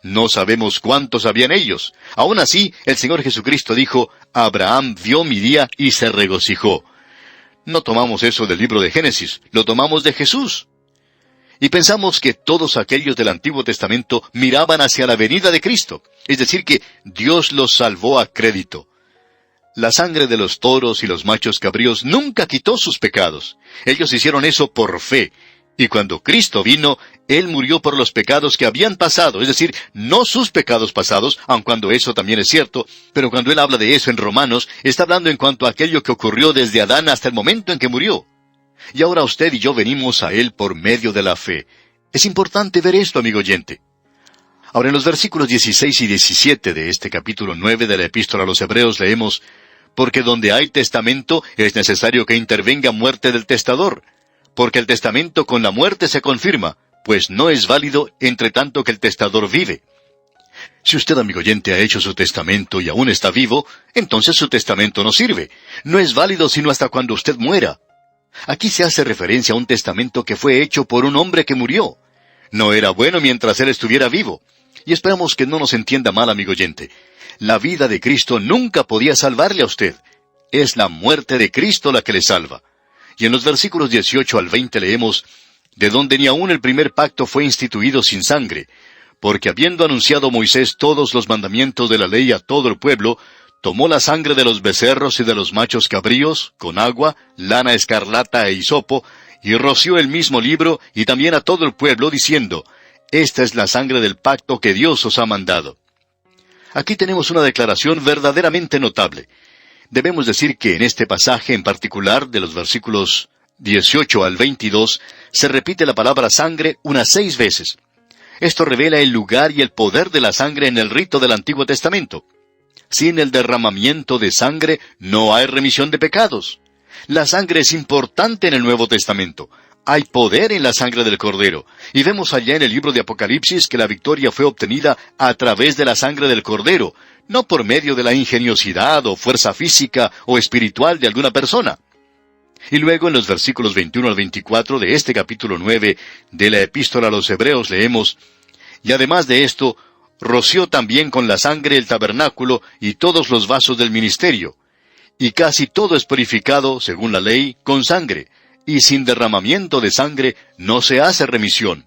No sabemos cuántos habían ellos. Aún así, el Señor Jesucristo dijo, Abraham vio mi día y se regocijó. No tomamos eso del libro de Génesis, lo tomamos de Jesús. Y pensamos que todos aquellos del Antiguo Testamento miraban hacia la venida de Cristo, es decir que Dios los salvó a crédito. La sangre de los toros y los machos cabríos nunca quitó sus pecados. Ellos hicieron eso por fe. Y cuando Cristo vino, Él murió por los pecados que habían pasado, es decir, no sus pecados pasados, aun cuando eso también es cierto, pero cuando Él habla de eso en Romanos, está hablando en cuanto a aquello que ocurrió desde Adán hasta el momento en que murió. Y ahora usted y yo venimos a Él por medio de la fe. Es importante ver esto, amigo oyente. Ahora en los versículos 16 y 17 de este capítulo 9 de la Epístola a los Hebreos leemos, porque donde hay testamento es necesario que intervenga muerte del testador, porque el testamento con la muerte se confirma, pues no es válido entre tanto que el testador vive. Si usted, amigo oyente, ha hecho su testamento y aún está vivo, entonces su testamento no sirve. No es válido sino hasta cuando usted muera. Aquí se hace referencia a un testamento que fue hecho por un hombre que murió. No era bueno mientras él estuviera vivo. Y esperamos que no nos entienda mal, amigo oyente. La vida de Cristo nunca podía salvarle a usted. Es la muerte de Cristo la que le salva. Y en los versículos 18 al 20 leemos, de donde ni aun el primer pacto fue instituido sin sangre, porque habiendo anunciado Moisés todos los mandamientos de la ley a todo el pueblo, tomó la sangre de los becerros y de los machos cabríos, con agua, lana escarlata e hisopo, y roció el mismo libro, y también a todo el pueblo, diciendo, esta es la sangre del pacto que Dios os ha mandado. Aquí tenemos una declaración verdaderamente notable. Debemos decir que en este pasaje en particular, de los versículos 18 al 22, se repite la palabra sangre unas 6 veces. Esto revela el lugar y el poder de la sangre en el rito del Antiguo Testamento. Sin el derramamiento de sangre no hay remisión de pecados. La sangre es importante en el Nuevo Testamento. Hay poder en la sangre del Cordero. Y vemos allá en el libro de Apocalipsis que la victoria fue obtenida a través de la sangre del Cordero, no por medio de la ingeniosidad o fuerza física o espiritual de alguna persona. Y luego en los versículos 21 al 24 de este capítulo 9 de la Epístola a los Hebreos leemos, y además de esto, roció también con la sangre el tabernáculo y todos los vasos del ministerio. Y casi todo es purificado, según la ley, con sangre, y sin derramamiento de sangre no se hace remisión.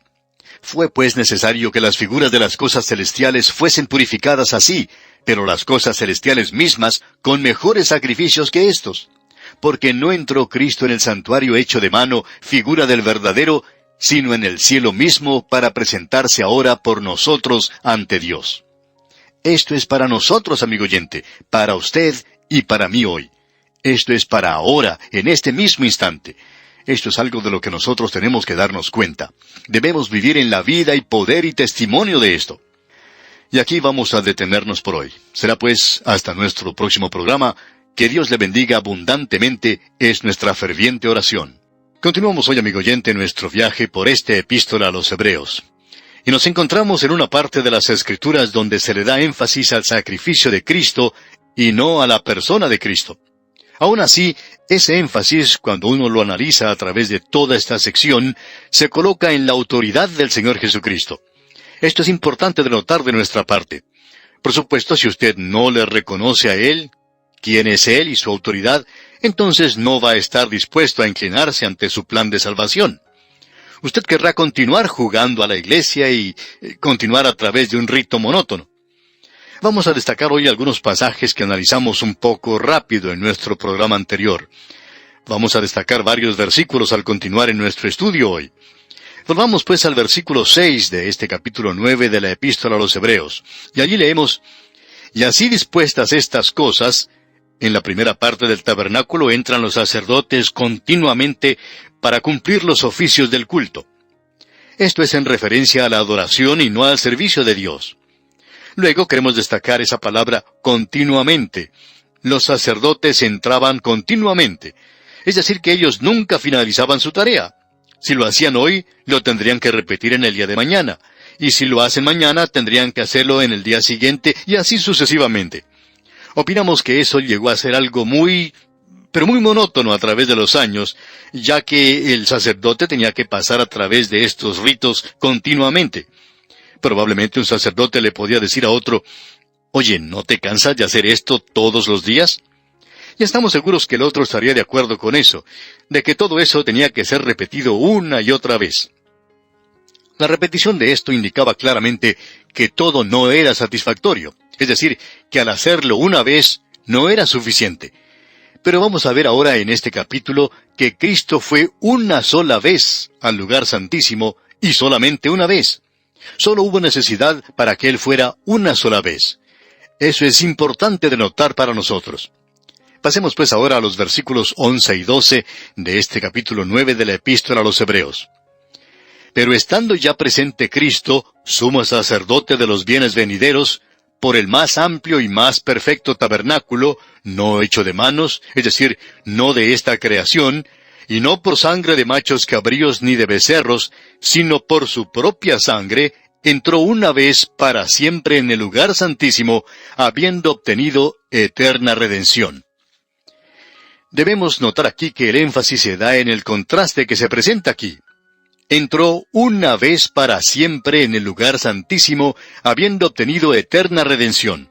Fue pues necesario que las figuras de las cosas celestiales fuesen purificadas así, pero las cosas celestiales mismas con mejores sacrificios que éstos. Porque no entró Cristo en el santuario hecho de mano, figura del verdadero, sino en el cielo mismo para presentarse ahora por nosotros ante Dios. Esto es para nosotros, amigo oyente, para usted y para mí hoy. Esto es para ahora, en este mismo instante. Esto es algo de lo que nosotros tenemos que darnos cuenta. Debemos vivir en la vida y poder y testimonio de esto. Y aquí vamos a detenernos por hoy. Será pues hasta nuestro próximo programa. Que Dios le bendiga abundantemente es nuestra ferviente oración. Continuamos hoy, amigo oyente, nuestro viaje por esta epístola a los Hebreos. Y nos encontramos en una parte de las Escrituras donde se le da énfasis al sacrificio de Cristo y no a la persona de Cristo. Aún así, ese énfasis, cuando uno lo analiza a través de toda esta sección, se coloca en la autoridad del Señor Jesucristo. Esto es importante de notar de nuestra parte. Por supuesto, si usted no le reconoce a Él, quién es Él y su autoridad, entonces no va a estar dispuesto a inclinarse ante su plan de salvación. Usted querrá continuar jugando a la iglesia y continuar a través de un rito monótono. Vamos a destacar hoy algunos pasajes que analizamos un poco rápido en nuestro programa anterior. Vamos a destacar varios versículos al continuar en nuestro estudio hoy. Volvamos pues al versículo 6 de este capítulo 9 de la Epístola a los Hebreos. Y allí leemos, y así dispuestas estas cosas, en la primera parte del tabernáculo entran los sacerdotes continuamente para cumplir los oficios del culto. Esto es en referencia a la adoración y no al servicio de Dios. Luego queremos destacar esa palabra continuamente. Los sacerdotes entraban continuamente. Es decir, que ellos nunca finalizaban su tarea. Si lo hacían hoy, lo tendrían que repetir en el día de mañana. Y si lo hacen mañana, tendrían que hacerlo en el día siguiente, y así sucesivamente. Opinamos que eso llegó a ser algo muy monótono a través de los años, ya que el sacerdote tenía que pasar a través de estos ritos continuamente. Probablemente un sacerdote le podía decir a otro, «Oye, ¿no te cansas de hacer esto todos los días?» Y estamos seguros que el otro estaría de acuerdo con eso, de que todo eso tenía que ser repetido una y otra vez. La repetición de esto indicaba claramente que todo no era satisfactorio, es decir, que al hacerlo una vez no era suficiente. Pero vamos a ver ahora en este capítulo que Cristo fue una sola vez al lugar santísimo y solamente una vez. Solo hubo necesidad para que Él fuera una sola vez. Eso es importante de notar para nosotros. Pasemos pues ahora a los versículos 11 y 12 de este capítulo 9 de la Epístola a los Hebreos. Pero estando ya presente Cristo, sumo sacerdote de los bienes venideros, por el más amplio y más perfecto tabernáculo, no hecho de manos, es decir, no de esta creación, y no por sangre de machos cabríos ni de becerros, sino por su propia sangre, entró una vez para siempre en el lugar santísimo, habiendo obtenido eterna redención. Debemos notar aquí que el énfasis se da en el contraste que se presenta aquí. Entró una vez para siempre en el lugar santísimo, habiendo obtenido eterna redención.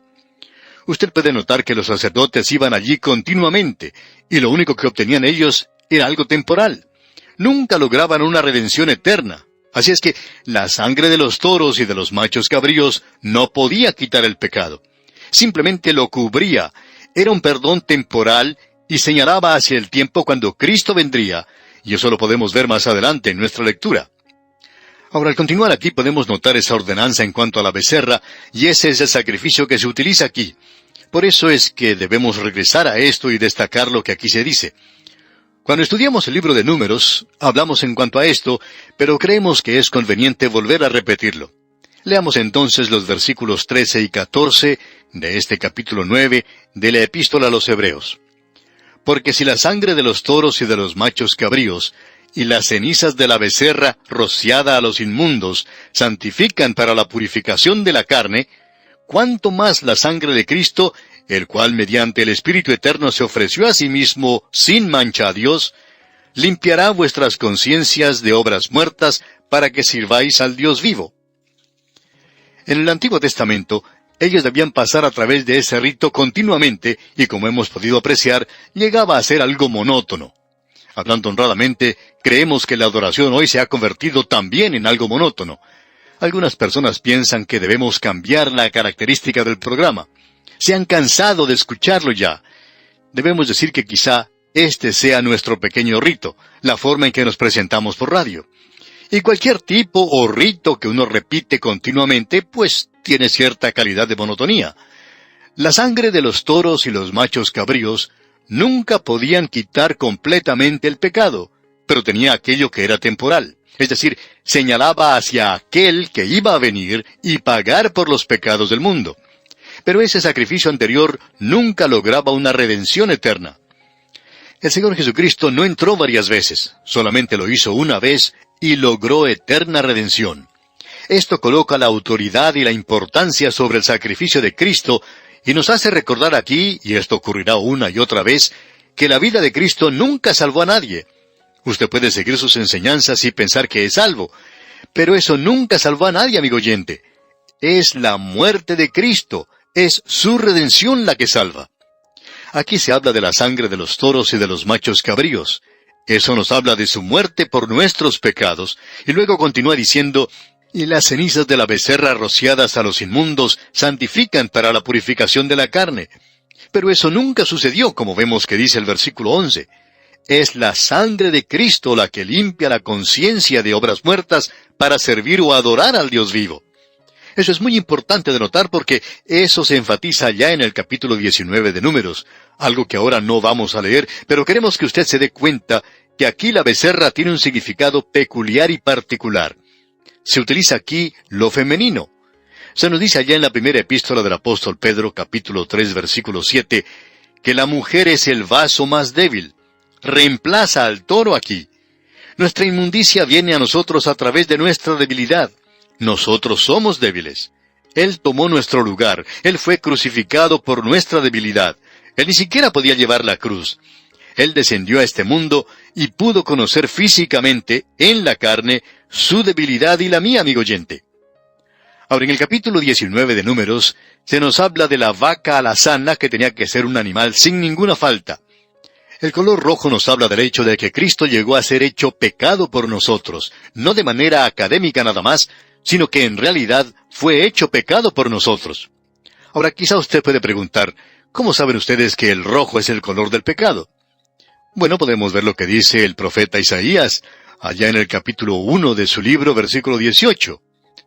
Usted puede notar que los sacerdotes iban allí continuamente, y lo único que obtenían ellos era algo temporal. Nunca lograban una redención eterna. Así es que la sangre de los toros y de los machos cabríos no podía quitar el pecado. Simplemente lo cubría. Era un perdón temporal y señalaba hacia el tiempo cuando Cristo vendría, y eso lo podemos ver más adelante en nuestra lectura. Ahora, al continuar aquí podemos notar esa ordenanza en cuanto a la becerra, y ese es el sacrificio que se utiliza aquí. Por eso es que debemos regresar a esto y destacar lo que aquí se dice. Cuando estudiamos el libro de Números, hablamos en cuanto a esto, pero creemos que es conveniente volver a repetirlo. Leamos entonces los versículos 13 y 14 de este capítulo 9 de la Epístola a los Hebreos. Porque si la sangre de los toros y de los machos cabríos, y las cenizas de la becerra rociada a los inmundos, santifican para la purificación de la carne, ¿cuánto más la sangre de Cristo, el cual mediante el Espíritu Eterno se ofreció a sí mismo sin mancha a Dios, limpiará vuestras conciencias de obras muertas para que sirváis al Dios vivo? En el Antiguo Testamento, ellos debían pasar a través de ese rito continuamente, y como hemos podido apreciar, llegaba a ser algo monótono. Hablando honradamente, creemos que la adoración hoy se ha convertido también en algo monótono. Algunas personas piensan que debemos cambiar la característica del programa. Se han cansado de escucharlo ya. Debemos decir que quizá este sea nuestro pequeño rito, la forma en que nos presentamos por radio. Y cualquier tipo o rito que uno repite continuamente, pues tiene cierta calidad de monotonía. La sangre de los toros y los machos cabríos nunca podían quitar completamente el pecado, pero tenía aquello que era temporal. Es decir, señalaba hacia aquel que iba a venir y pagar por los pecados del mundo. Pero ese sacrificio anterior nunca lograba una redención eterna. El Señor Jesucristo no entró varias veces, solamente lo hizo una vez y logró eterna redención. Esto coloca la autoridad y la importancia sobre el sacrificio de Cristo y nos hace recordar aquí, y esto ocurrirá una y otra vez, que la vida de Cristo nunca salvó a nadie. Usted puede seguir sus enseñanzas y pensar que es salvo, pero eso nunca salvó a nadie, amigo oyente. Es la muerte de Cristo, es su redención la que salva. Aquí se habla de la sangre de los toros y de los machos cabríos. Eso nos habla de su muerte por nuestros pecados, y luego continúa diciendo, y las cenizas de la becerra rociadas a los inmundos santifican para la purificación de la carne. Pero eso nunca sucedió, como vemos que dice el versículo 11. Es la sangre de Cristo la que limpia la conciencia de obras muertas para servir o adorar al Dios vivo. Eso es muy importante de notar porque eso se enfatiza ya en el capítulo 19 de Números, algo que ahora no vamos a leer, pero queremos que usted se dé cuenta que aquí la becerra tiene un significado peculiar y particular. Se utiliza aquí lo femenino. Se nos dice allá en la primera epístola del apóstol Pedro, capítulo 3, versículo 7, que la mujer es el vaso más débil. Reemplaza al toro aquí. Nuestra inmundicia viene a nosotros a través de nuestra debilidad. Nosotros somos débiles. Él tomó nuestro lugar. Él fue crucificado por nuestra debilidad. Él ni siquiera podía llevar la cruz. Él descendió a este mundo y pudo conocer físicamente, en la carne, su debilidad y la mía, amigo oyente. Ahora, en el capítulo 19 de Números, se nos habla de la vaca alazana que tenía que ser un animal sin ninguna falta. El color rojo nos habla del hecho de que Cristo llegó a ser hecho pecado por nosotros, no de manera académica nada más, sino que en realidad fue hecho pecado por nosotros. Ahora, quizá usted puede preguntar, ¿cómo saben ustedes que el rojo es el color del pecado? Bueno, podemos ver lo que dice el profeta Isaías, allá en el capítulo 1 de su libro, versículo 18.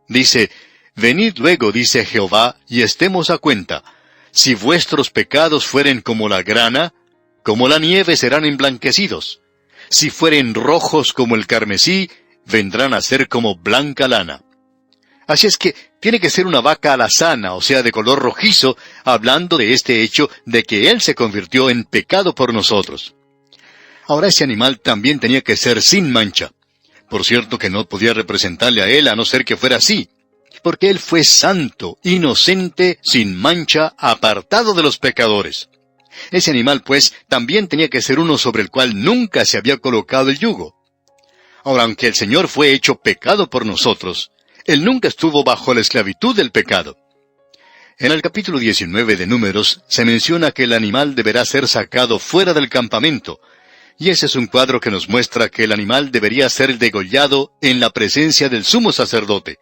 Dice, «Venid luego, dice Jehová, y estemos a cuenta. Si vuestros pecados fueren como la grana, como la nieve serán emblanquecidos. Si fueren rojos como el carmesí, vendrán a ser como blanca lana». Así es que tiene que ser una vaca alazana, o sea, de color rojizo, hablando de este hecho de que Él se convirtió en pecado por nosotros. Ahora ese animal también tenía que ser sin mancha. Por cierto que no podía representarle a Él a no ser que fuera así, porque Él fue santo, inocente, sin mancha, apartado de los pecadores. Ese animal, pues, también tenía que ser uno sobre el cual nunca se había colocado el yugo. Ahora, aunque el Señor fue hecho pecado por nosotros, Él nunca estuvo bajo la esclavitud del pecado. En el capítulo 19 de Números se menciona que el animal deberá ser sacado fuera del campamento, y ese es un cuadro que nos muestra que el animal debería ser degollado en la presencia del sumo sacerdote.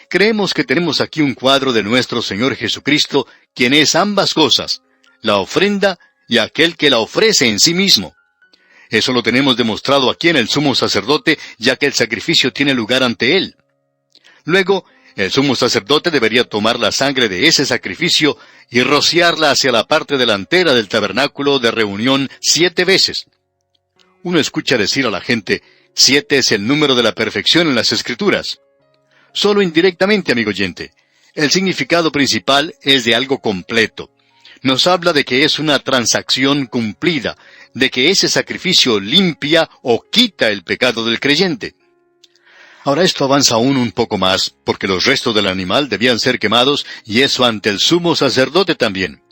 Creemos que tenemos aquí un cuadro de nuestro Señor Jesucristo, quien es ambas cosas, la ofrenda y aquel que la ofrece en sí mismo. Eso lo tenemos demostrado aquí en el sumo sacerdote, ya que el sacrificio tiene lugar ante él. Luego, el sumo sacerdote debería tomar la sangre de ese sacrificio y rociarla hacia la parte delantera del tabernáculo de reunión 7 veces. Uno escucha decir a la gente, 7 es el número de la perfección en las Escrituras. Solo indirectamente, amigo oyente. El significado principal es de algo completo. Nos habla de que es una transacción cumplida, de que ese sacrificio limpia o quita el pecado del creyente. Ahora esto avanza aún un poco más, porque los restos del animal debían ser quemados, y eso ante el sumo sacerdote también.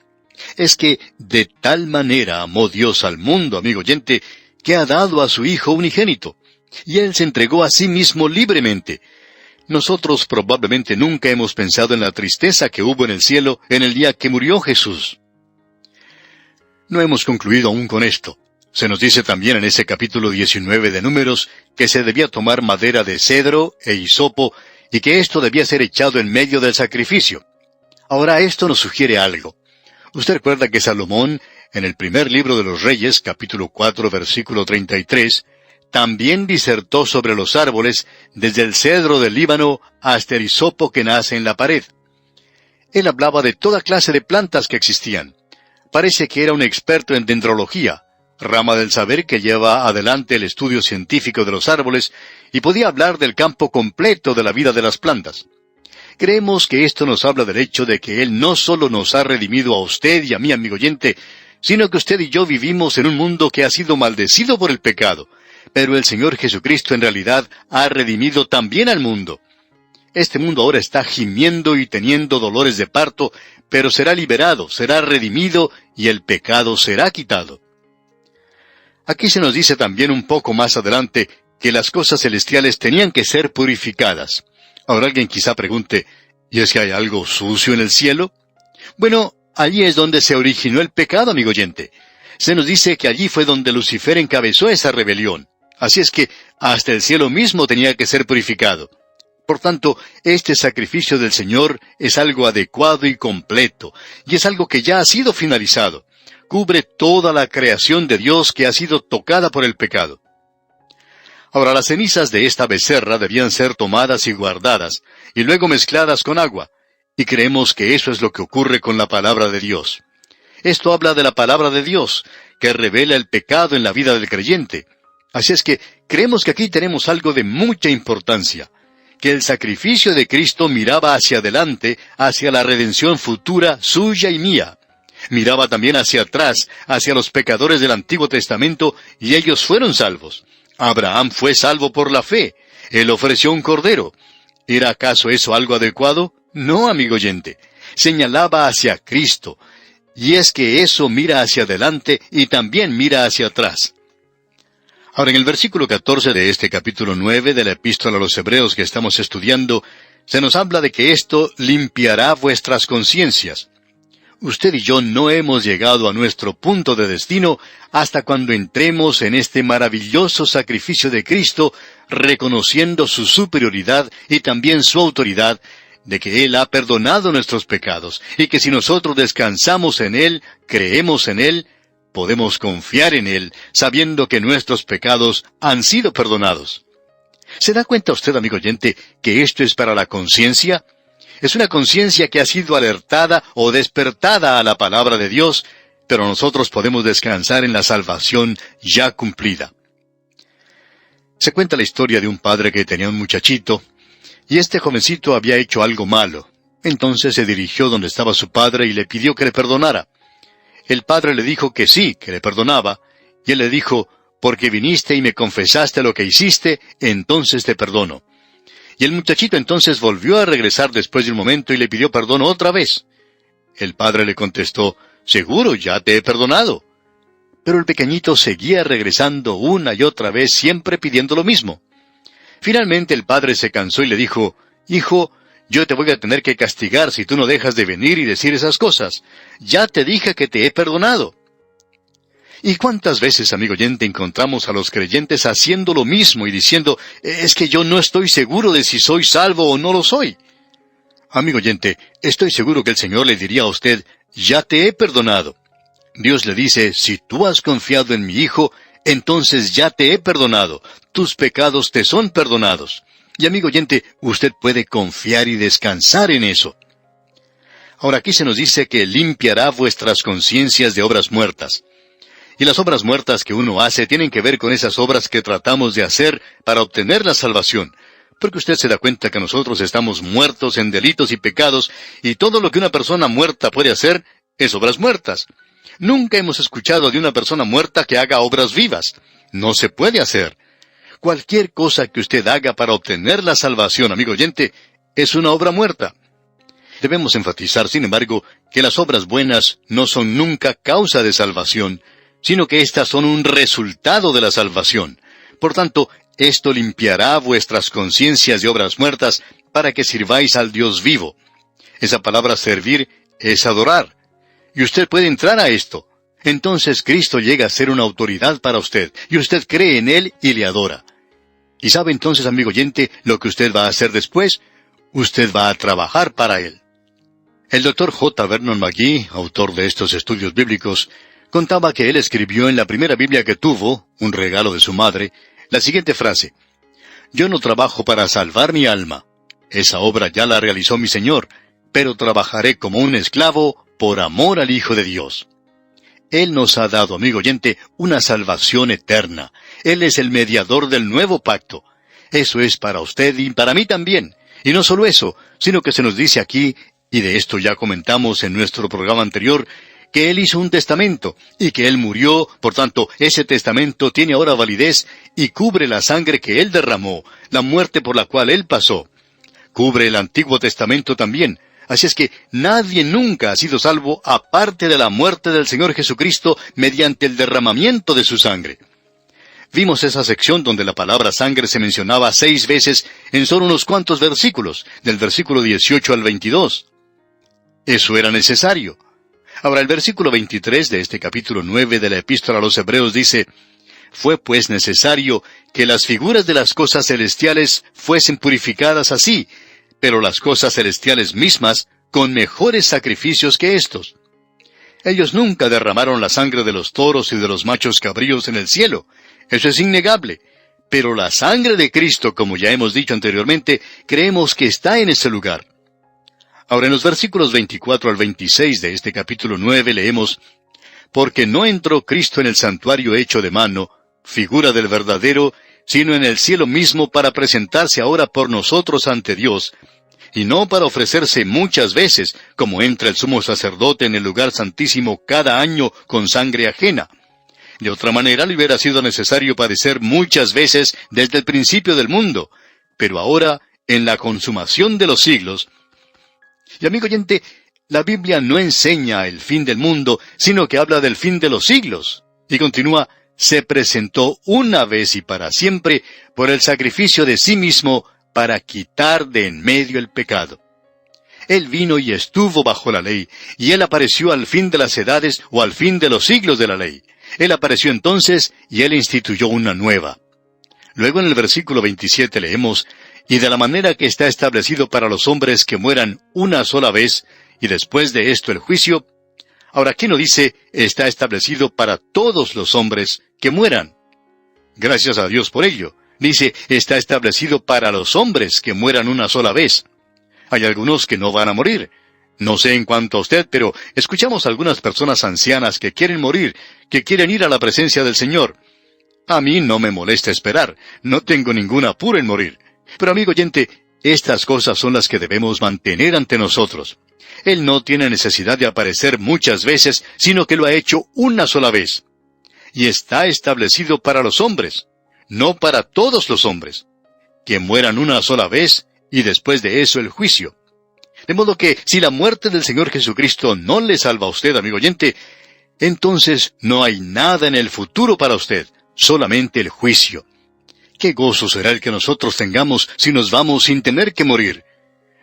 Es que de tal manera amó Dios al mundo, amigo oyente, que ha dado a su Hijo unigénito, y Él se entregó a sí mismo libremente. Nosotros probablemente nunca hemos pensado en la tristeza que hubo en el cielo en el día que murió Jesús. No hemos concluido aún con esto. Se nos dice también en ese capítulo 19 de Números que se debía tomar madera de cedro e hisopo y que esto debía ser echado en medio del sacrificio. Ahora esto nos sugiere algo. Usted recuerda que Salomón, en el primer libro de los Reyes, capítulo 4, versículo 33, también disertó sobre los árboles, desde el cedro del Líbano hasta el hisopo que nace en la pared. Él hablaba de toda clase de plantas que existían. Parece que era un experto en dendrología, rama del saber que lleva adelante el estudio científico de los árboles, y podía hablar del campo completo de la vida de las plantas. Creemos que esto nos habla del hecho de que Él no solo nos ha redimido a usted y a mí, amigo oyente, sino que usted y yo vivimos en un mundo que ha sido maldecido por el pecado. Pero el Señor Jesucristo en realidad ha redimido también al mundo. Este mundo ahora está gimiendo y teniendo dolores de parto, pero será liberado, será redimido y el pecado será quitado. Aquí se nos dice también un poco más adelante que las cosas celestiales tenían que ser purificadas. Ahora alguien quizá pregunte, ¿y es que hay algo sucio en el cielo? Bueno, allí es donde se originó el pecado, amigo oyente. Se nos dice que allí fue donde Lucifer encabezó esa rebelión. Así es que hasta el cielo mismo tenía que ser purificado. Por tanto, este sacrificio del Señor es algo adecuado y completo, y es algo que ya ha sido finalizado. Cubre toda la creación de Dios que ha sido tocada por el pecado. Ahora, las cenizas de esta becerra debían ser tomadas y guardadas, y luego mezcladas con agua, y creemos que eso es lo que ocurre con la palabra de Dios. Esto habla de la palabra de Dios, que revela el pecado en la vida del creyente. Así es que creemos que aquí tenemos algo de mucha importancia, que el sacrificio de Cristo miraba hacia adelante, hacia la redención futura suya y mía. Miraba también hacia atrás, hacia los pecadores del Antiguo Testamento, y ellos fueron salvos. Abraham fue salvo por la fe. Él ofreció un cordero. ¿Era acaso eso algo adecuado? No, amigo oyente. Señalaba hacia Cristo. Y es que eso mira hacia adelante y también mira hacia atrás. Ahora, en el versículo 14 de este capítulo 9 de la Epístola a los Hebreos que estamos estudiando, se nos habla de que esto limpiará vuestras conciencias. Usted y yo no hemos llegado a nuestro punto de destino hasta cuando entremos en este maravilloso sacrificio de Cristo, reconociendo su superioridad y también su autoridad, de que Él ha perdonado nuestros pecados, y que si nosotros descansamos en Él, creemos en Él, podemos confiar en Él, sabiendo que nuestros pecados han sido perdonados. ¿Se da cuenta usted, amigo oyente, que esto es para la conciencia? Es una conciencia que ha sido alertada o despertada a la palabra de Dios, pero nosotros podemos descansar en la salvación ya cumplida. Se cuenta la historia de un padre que tenía un muchachito, y este jovencito había hecho algo malo. Entonces se dirigió donde estaba su padre y le pidió que le perdonara. El padre le dijo que sí, que le perdonaba, y él le dijo, porque viniste y me confesaste lo que hiciste, entonces te perdono. Y el muchachito entonces volvió a regresar después de un momento y le pidió perdón otra vez. El padre le contestó, Seguro, ya te he perdonado. Pero el pequeñito seguía regresando una y otra vez, siempre pidiendo lo mismo. Finalmente el padre se cansó y le dijo, «Hijo, yo te voy a tener que castigar si tú no dejas de venir y decir esas cosas. Ya te dije que te he perdonado». ¿Y cuántas veces, amigo oyente, encontramos a los creyentes haciendo lo mismo y diciendo, «Es que yo no estoy seguro de si soy salvo o no lo soy»? Amigo oyente, estoy seguro que el Señor le diría a usted, «Ya te he perdonado». Dios le dice, «Si tú has confiado en mi Hijo, entonces ya te he perdonado. Tus pecados te son perdonados». Y amigo oyente, usted puede confiar y descansar en eso. Ahora aquí se nos dice que limpiará vuestras conciencias de obras muertas. Y las obras muertas que uno hace tienen que ver con esas obras que tratamos de hacer para obtener la salvación. Porque usted se da cuenta que nosotros estamos muertos en delitos y pecados, y todo lo que una persona muerta puede hacer es obras muertas. Nunca hemos escuchado de una persona muerta que haga obras vivas. No se puede hacer. Cualquier cosa que usted haga para obtener la salvación, amigo oyente, es una obra muerta. Debemos enfatizar, sin embargo, que las obras buenas no son nunca causa de salvación, sino que éstas son un resultado de la salvación. Por tanto, esto limpiará vuestras conciencias de obras muertas para que sirváis al Dios vivo. Esa palabra servir es adorar. Y usted puede entrar a esto. Entonces Cristo llega a ser una autoridad para usted, y usted cree en Él y le adora. ¿Y sabe entonces, amigo oyente, lo que usted va a hacer después? Usted va a trabajar para Él. El Dr. J. Vernon McGee, autor de estos estudios bíblicos, contaba que él escribió en la primera Biblia que tuvo, un regalo de su madre, la siguiente frase: «Yo no trabajo para salvar mi alma. Esa obra ya la realizó mi Señor, pero trabajaré como un esclavo por amor al Hijo de Dios». Él nos ha dado, amigo oyente, una salvación eterna. Él es el mediador del nuevo pacto. Eso es para usted y para mí también. Y no solo eso, sino que se nos dice aquí, y de esto ya comentamos en nuestro programa anterior, que Él hizo un testamento, y que Él murió, por tanto, ese testamento tiene ahora validez, y cubre la sangre que Él derramó, la muerte por la cual Él pasó. Cubre el Antiguo Testamento también. Así es que nadie nunca ha sido salvo aparte de la muerte del Señor Jesucristo mediante el derramamiento de su sangre. Vimos esa sección donde la palabra sangre se mencionaba 6 veces en solo unos cuantos versículos, del versículo 18 al 22. Eso era necesario. Ahora el versículo 23 de este capítulo 9 de la Epístola a los Hebreos dice: «Fue pues necesario que las figuras de las cosas celestiales fuesen purificadas así, pero las cosas celestiales mismas con mejores sacrificios que estos». Ellos nunca derramaron la sangre de los toros y de los machos cabríos en el cielo. Eso es innegable. Pero la sangre de Cristo, como ya hemos dicho anteriormente, creemos que está en ese lugar. Ahora en los versículos 24 al 26 de este capítulo 9 leemos: «Porque no entró Cristo en el santuario hecho de mano, figura del verdadero, sino en el cielo mismo para presentarse ahora por nosotros ante Dios, y no para ofrecerse muchas veces, como entra el sumo sacerdote en el lugar santísimo cada año con sangre ajena. De otra manera le hubiera sido necesario padecer muchas veces desde el principio del mundo, pero ahora, en la consumación de los siglos». Y amigo oyente, la Biblia no enseña el fin del mundo, sino que habla del fin de los siglos. Y continúa: «Se presentó una vez y para siempre por el sacrificio de sí mismo para quitar de en medio el pecado». Él vino y estuvo bajo la ley, y Él apareció al fin de las edades o al fin de los siglos de la ley. Él apareció entonces y Él instituyó una nueva. Luego en el versículo 27 leemos: «Y de la manera que está establecido para los hombres que mueran una sola vez, y después de esto el juicio». Ahora aquí no dice «está establecido para todos los hombres que mueran». Gracias a Dios por ello. Dice «está establecido para los hombres que mueran una sola vez». Hay algunos que no van a morir. No sé en cuanto a usted, pero escuchamos a algunas personas ancianas que quieren morir, que quieren ir a la presencia del Señor. A mí no me molesta esperar, no tengo ningún apuro en morir. Pero amigo oyente, estas cosas son las que debemos mantener ante nosotros. Él no tiene necesidad de aparecer muchas veces, sino que lo ha hecho una sola vez. Y está establecido para los hombres, no para todos los hombres, que mueran una sola vez, y después de eso el juicio. De modo que si la muerte del Señor Jesucristo no le salva a usted, amigo oyente, entonces no hay nada en el futuro para usted, solamente el juicio. ¡Qué gozo será el que nosotros tengamos si nos vamos sin tener que morir!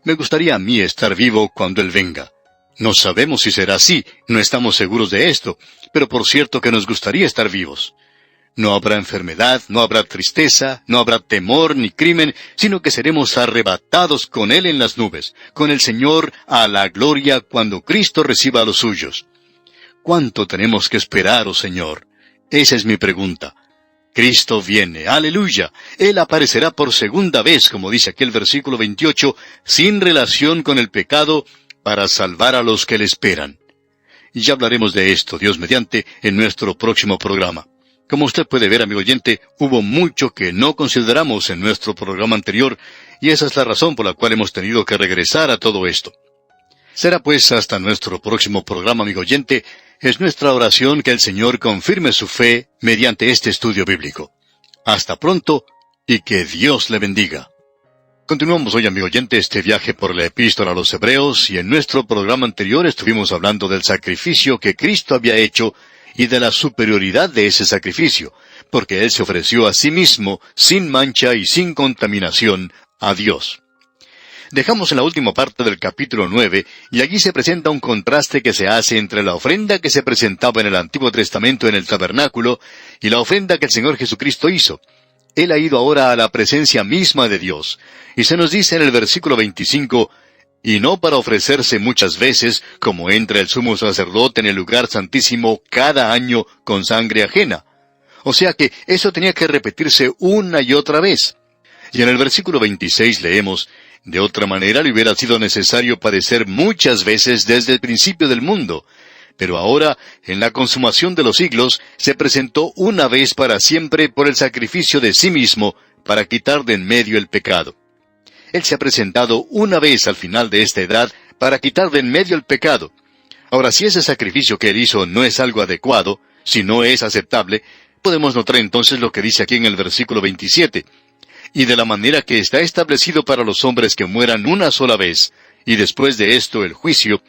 Me gustaría a mí estar vivo cuando Él venga. No sabemos si será así, no estamos seguros de esto, pero por cierto que nos gustaría estar vivos. No habrá enfermedad, no habrá tristeza, no habrá temor ni crimen, sino que seremos arrebatados con Él en las nubes, con el Señor a la gloria cuando Cristo reciba a los suyos. ¿Cuánto tenemos que esperar, oh Señor? Esa es mi pregunta. Cristo viene, aleluya. Él aparecerá por segunda vez, como dice aquí el versículo 28, sin relación con el pecado, para salvar a los que le esperan. Y ya hablaremos de esto, Dios mediante, en nuestro próximo programa. Como usted puede ver, amigo oyente, hubo mucho que no consideramos en nuestro programa anterior, y esa es la razón por la cual hemos tenido que regresar a todo esto. Será pues hasta nuestro próximo programa, amigo oyente. Es nuestra oración que el Señor confirme su fe mediante este estudio bíblico. Hasta pronto, y que Dios le bendiga. Continuamos hoy, amigo oyente, este viaje por la Epístola a los Hebreos, y en nuestro programa anterior estuvimos hablando del sacrificio que Cristo había hecho y de la superioridad de ese sacrificio, porque Él se ofreció a sí mismo, sin mancha y sin contaminación, a Dios. Dejamos en la última parte del capítulo 9, y allí se presenta un contraste que se hace entre la ofrenda que se presentaba en el Antiguo Testamento en el tabernáculo y la ofrenda que el Señor Jesucristo hizo. Él ha ido ahora a la presencia misma de Dios, y se nos dice en el versículo 25, y no para ofrecerse muchas veces, como entra el sumo sacerdote en el lugar santísimo cada año con sangre ajena. O sea que eso tenía que repetirse una y otra vez. Y en el versículo 26 leemos, de otra manera le hubiera sido necesario padecer muchas veces desde el principio del mundo. Pero ahora, en la consumación de los siglos, se presentó una vez para siempre por el sacrificio de sí mismo, para quitar de en medio el pecado. Él se ha presentado una vez al final de esta edad, para quitar de en medio el pecado. Ahora, si ese sacrificio que Él hizo no es algo adecuado, si no es aceptable, podemos notar entonces lo que dice aquí en el versículo 27. Y de la manera que está establecido para los hombres que mueran una sola vez, y después de esto el juicio,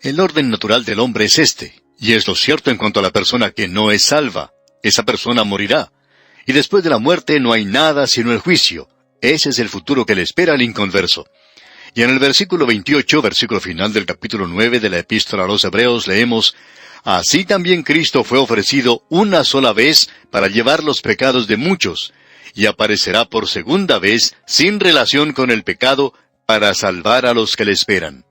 el orden natural del hombre es este, y es lo cierto en cuanto a la persona que no es salva. Esa persona morirá. Y después de la muerte no hay nada sino el juicio. Ese es el futuro que le espera al inconverso. Y en el versículo 28, versículo final del capítulo 9 de la Epístola a los Hebreos, leemos, Así también Cristo fue ofrecido una sola vez para llevar los pecados de muchos, y aparecerá por segunda vez sin relación con el pecado para salvar a los que le esperan.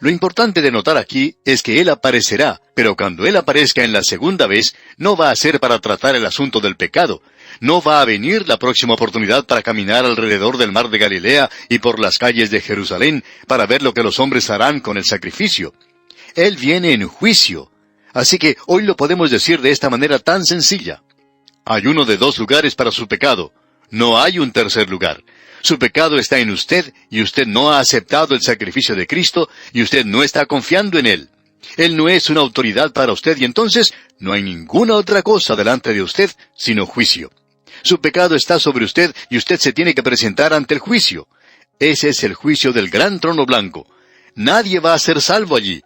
Lo importante de notar aquí es que Él aparecerá, pero cuando Él aparezca en la segunda vez, no va a ser para tratar el asunto del pecado. No va a venir la próxima oportunidad para caminar alrededor del mar de Galilea y por las calles de Jerusalén para ver lo que los hombres harán con el sacrificio. Él viene en juicio. Así que hoy lo podemos decir de esta manera tan sencilla. Hay uno de dos lugares para su pecado. No hay un tercer lugar. Su pecado está en usted, y usted no ha aceptado el sacrificio de Cristo, y usted no está confiando en Él. Él no es una autoridad para usted, y entonces no hay ninguna otra cosa delante de usted, sino juicio. Su pecado está sobre usted, y usted se tiene que presentar ante el juicio. Ese es el juicio del gran trono blanco. Nadie va a ser salvo allí.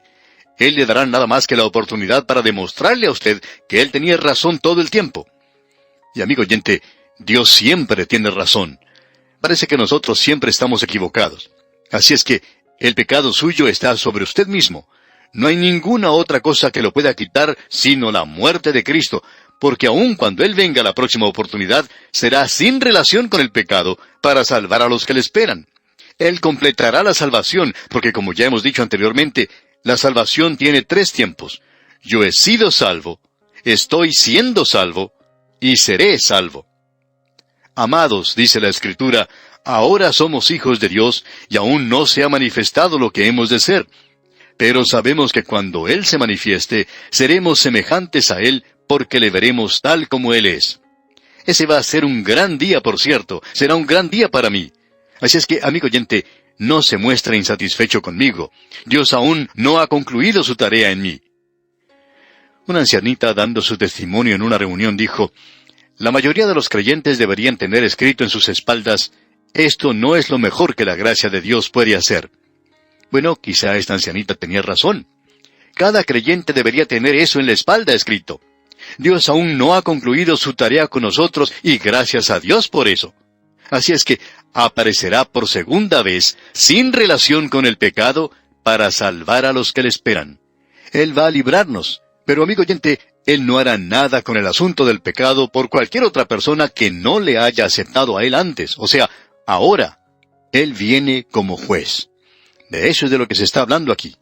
Él le dará nada más que la oportunidad para demostrarle a usted que Él tenía razón todo el tiempo. Y amigo oyente, Dios siempre tiene razón. Parece que nosotros siempre estamos equivocados. Así es que el pecado suyo está sobre usted mismo. No hay ninguna otra cosa que lo pueda quitar sino la muerte de Cristo, porque aun cuando Él venga la próxima oportunidad, será sin relación con el pecado para salvar a los que le esperan. Él completará la salvación, porque como ya hemos dicho anteriormente, la salvación tiene 3 tiempos. Yo he sido salvo, estoy siendo salvo, y seré salvo. Amados, dice la Escritura, ahora somos hijos de Dios, y aún no se ha manifestado lo que hemos de ser. Pero sabemos que cuando Él se manifieste, seremos semejantes a Él, porque le veremos tal como Él es. Ese va a ser un gran día, por cierto, será un gran día para mí. Así es que, amigo oyente, no se muestre insatisfecho conmigo. Dios aún no ha concluido su tarea en mí. Una ancianita, dando su testimonio en una reunión, dijo, la mayoría de los creyentes deberían tener escrito en sus espaldas, esto no es lo mejor que la gracia de Dios puede hacer. Bueno, quizá esta ancianita tenía razón. Cada creyente debería tener eso en la espalda escrito. Dios aún no ha concluido su tarea con nosotros y gracias a Dios por eso. Así es que aparecerá por segunda vez, sin relación con el pecado, para salvar a los que le esperan. Él va a librarnos. Pero amigo oyente, Él no hará nada con el asunto del pecado por cualquier otra persona que no le haya aceptado a Él antes. O sea, ahora. Él viene como juez. De eso es de lo que se está hablando aquí.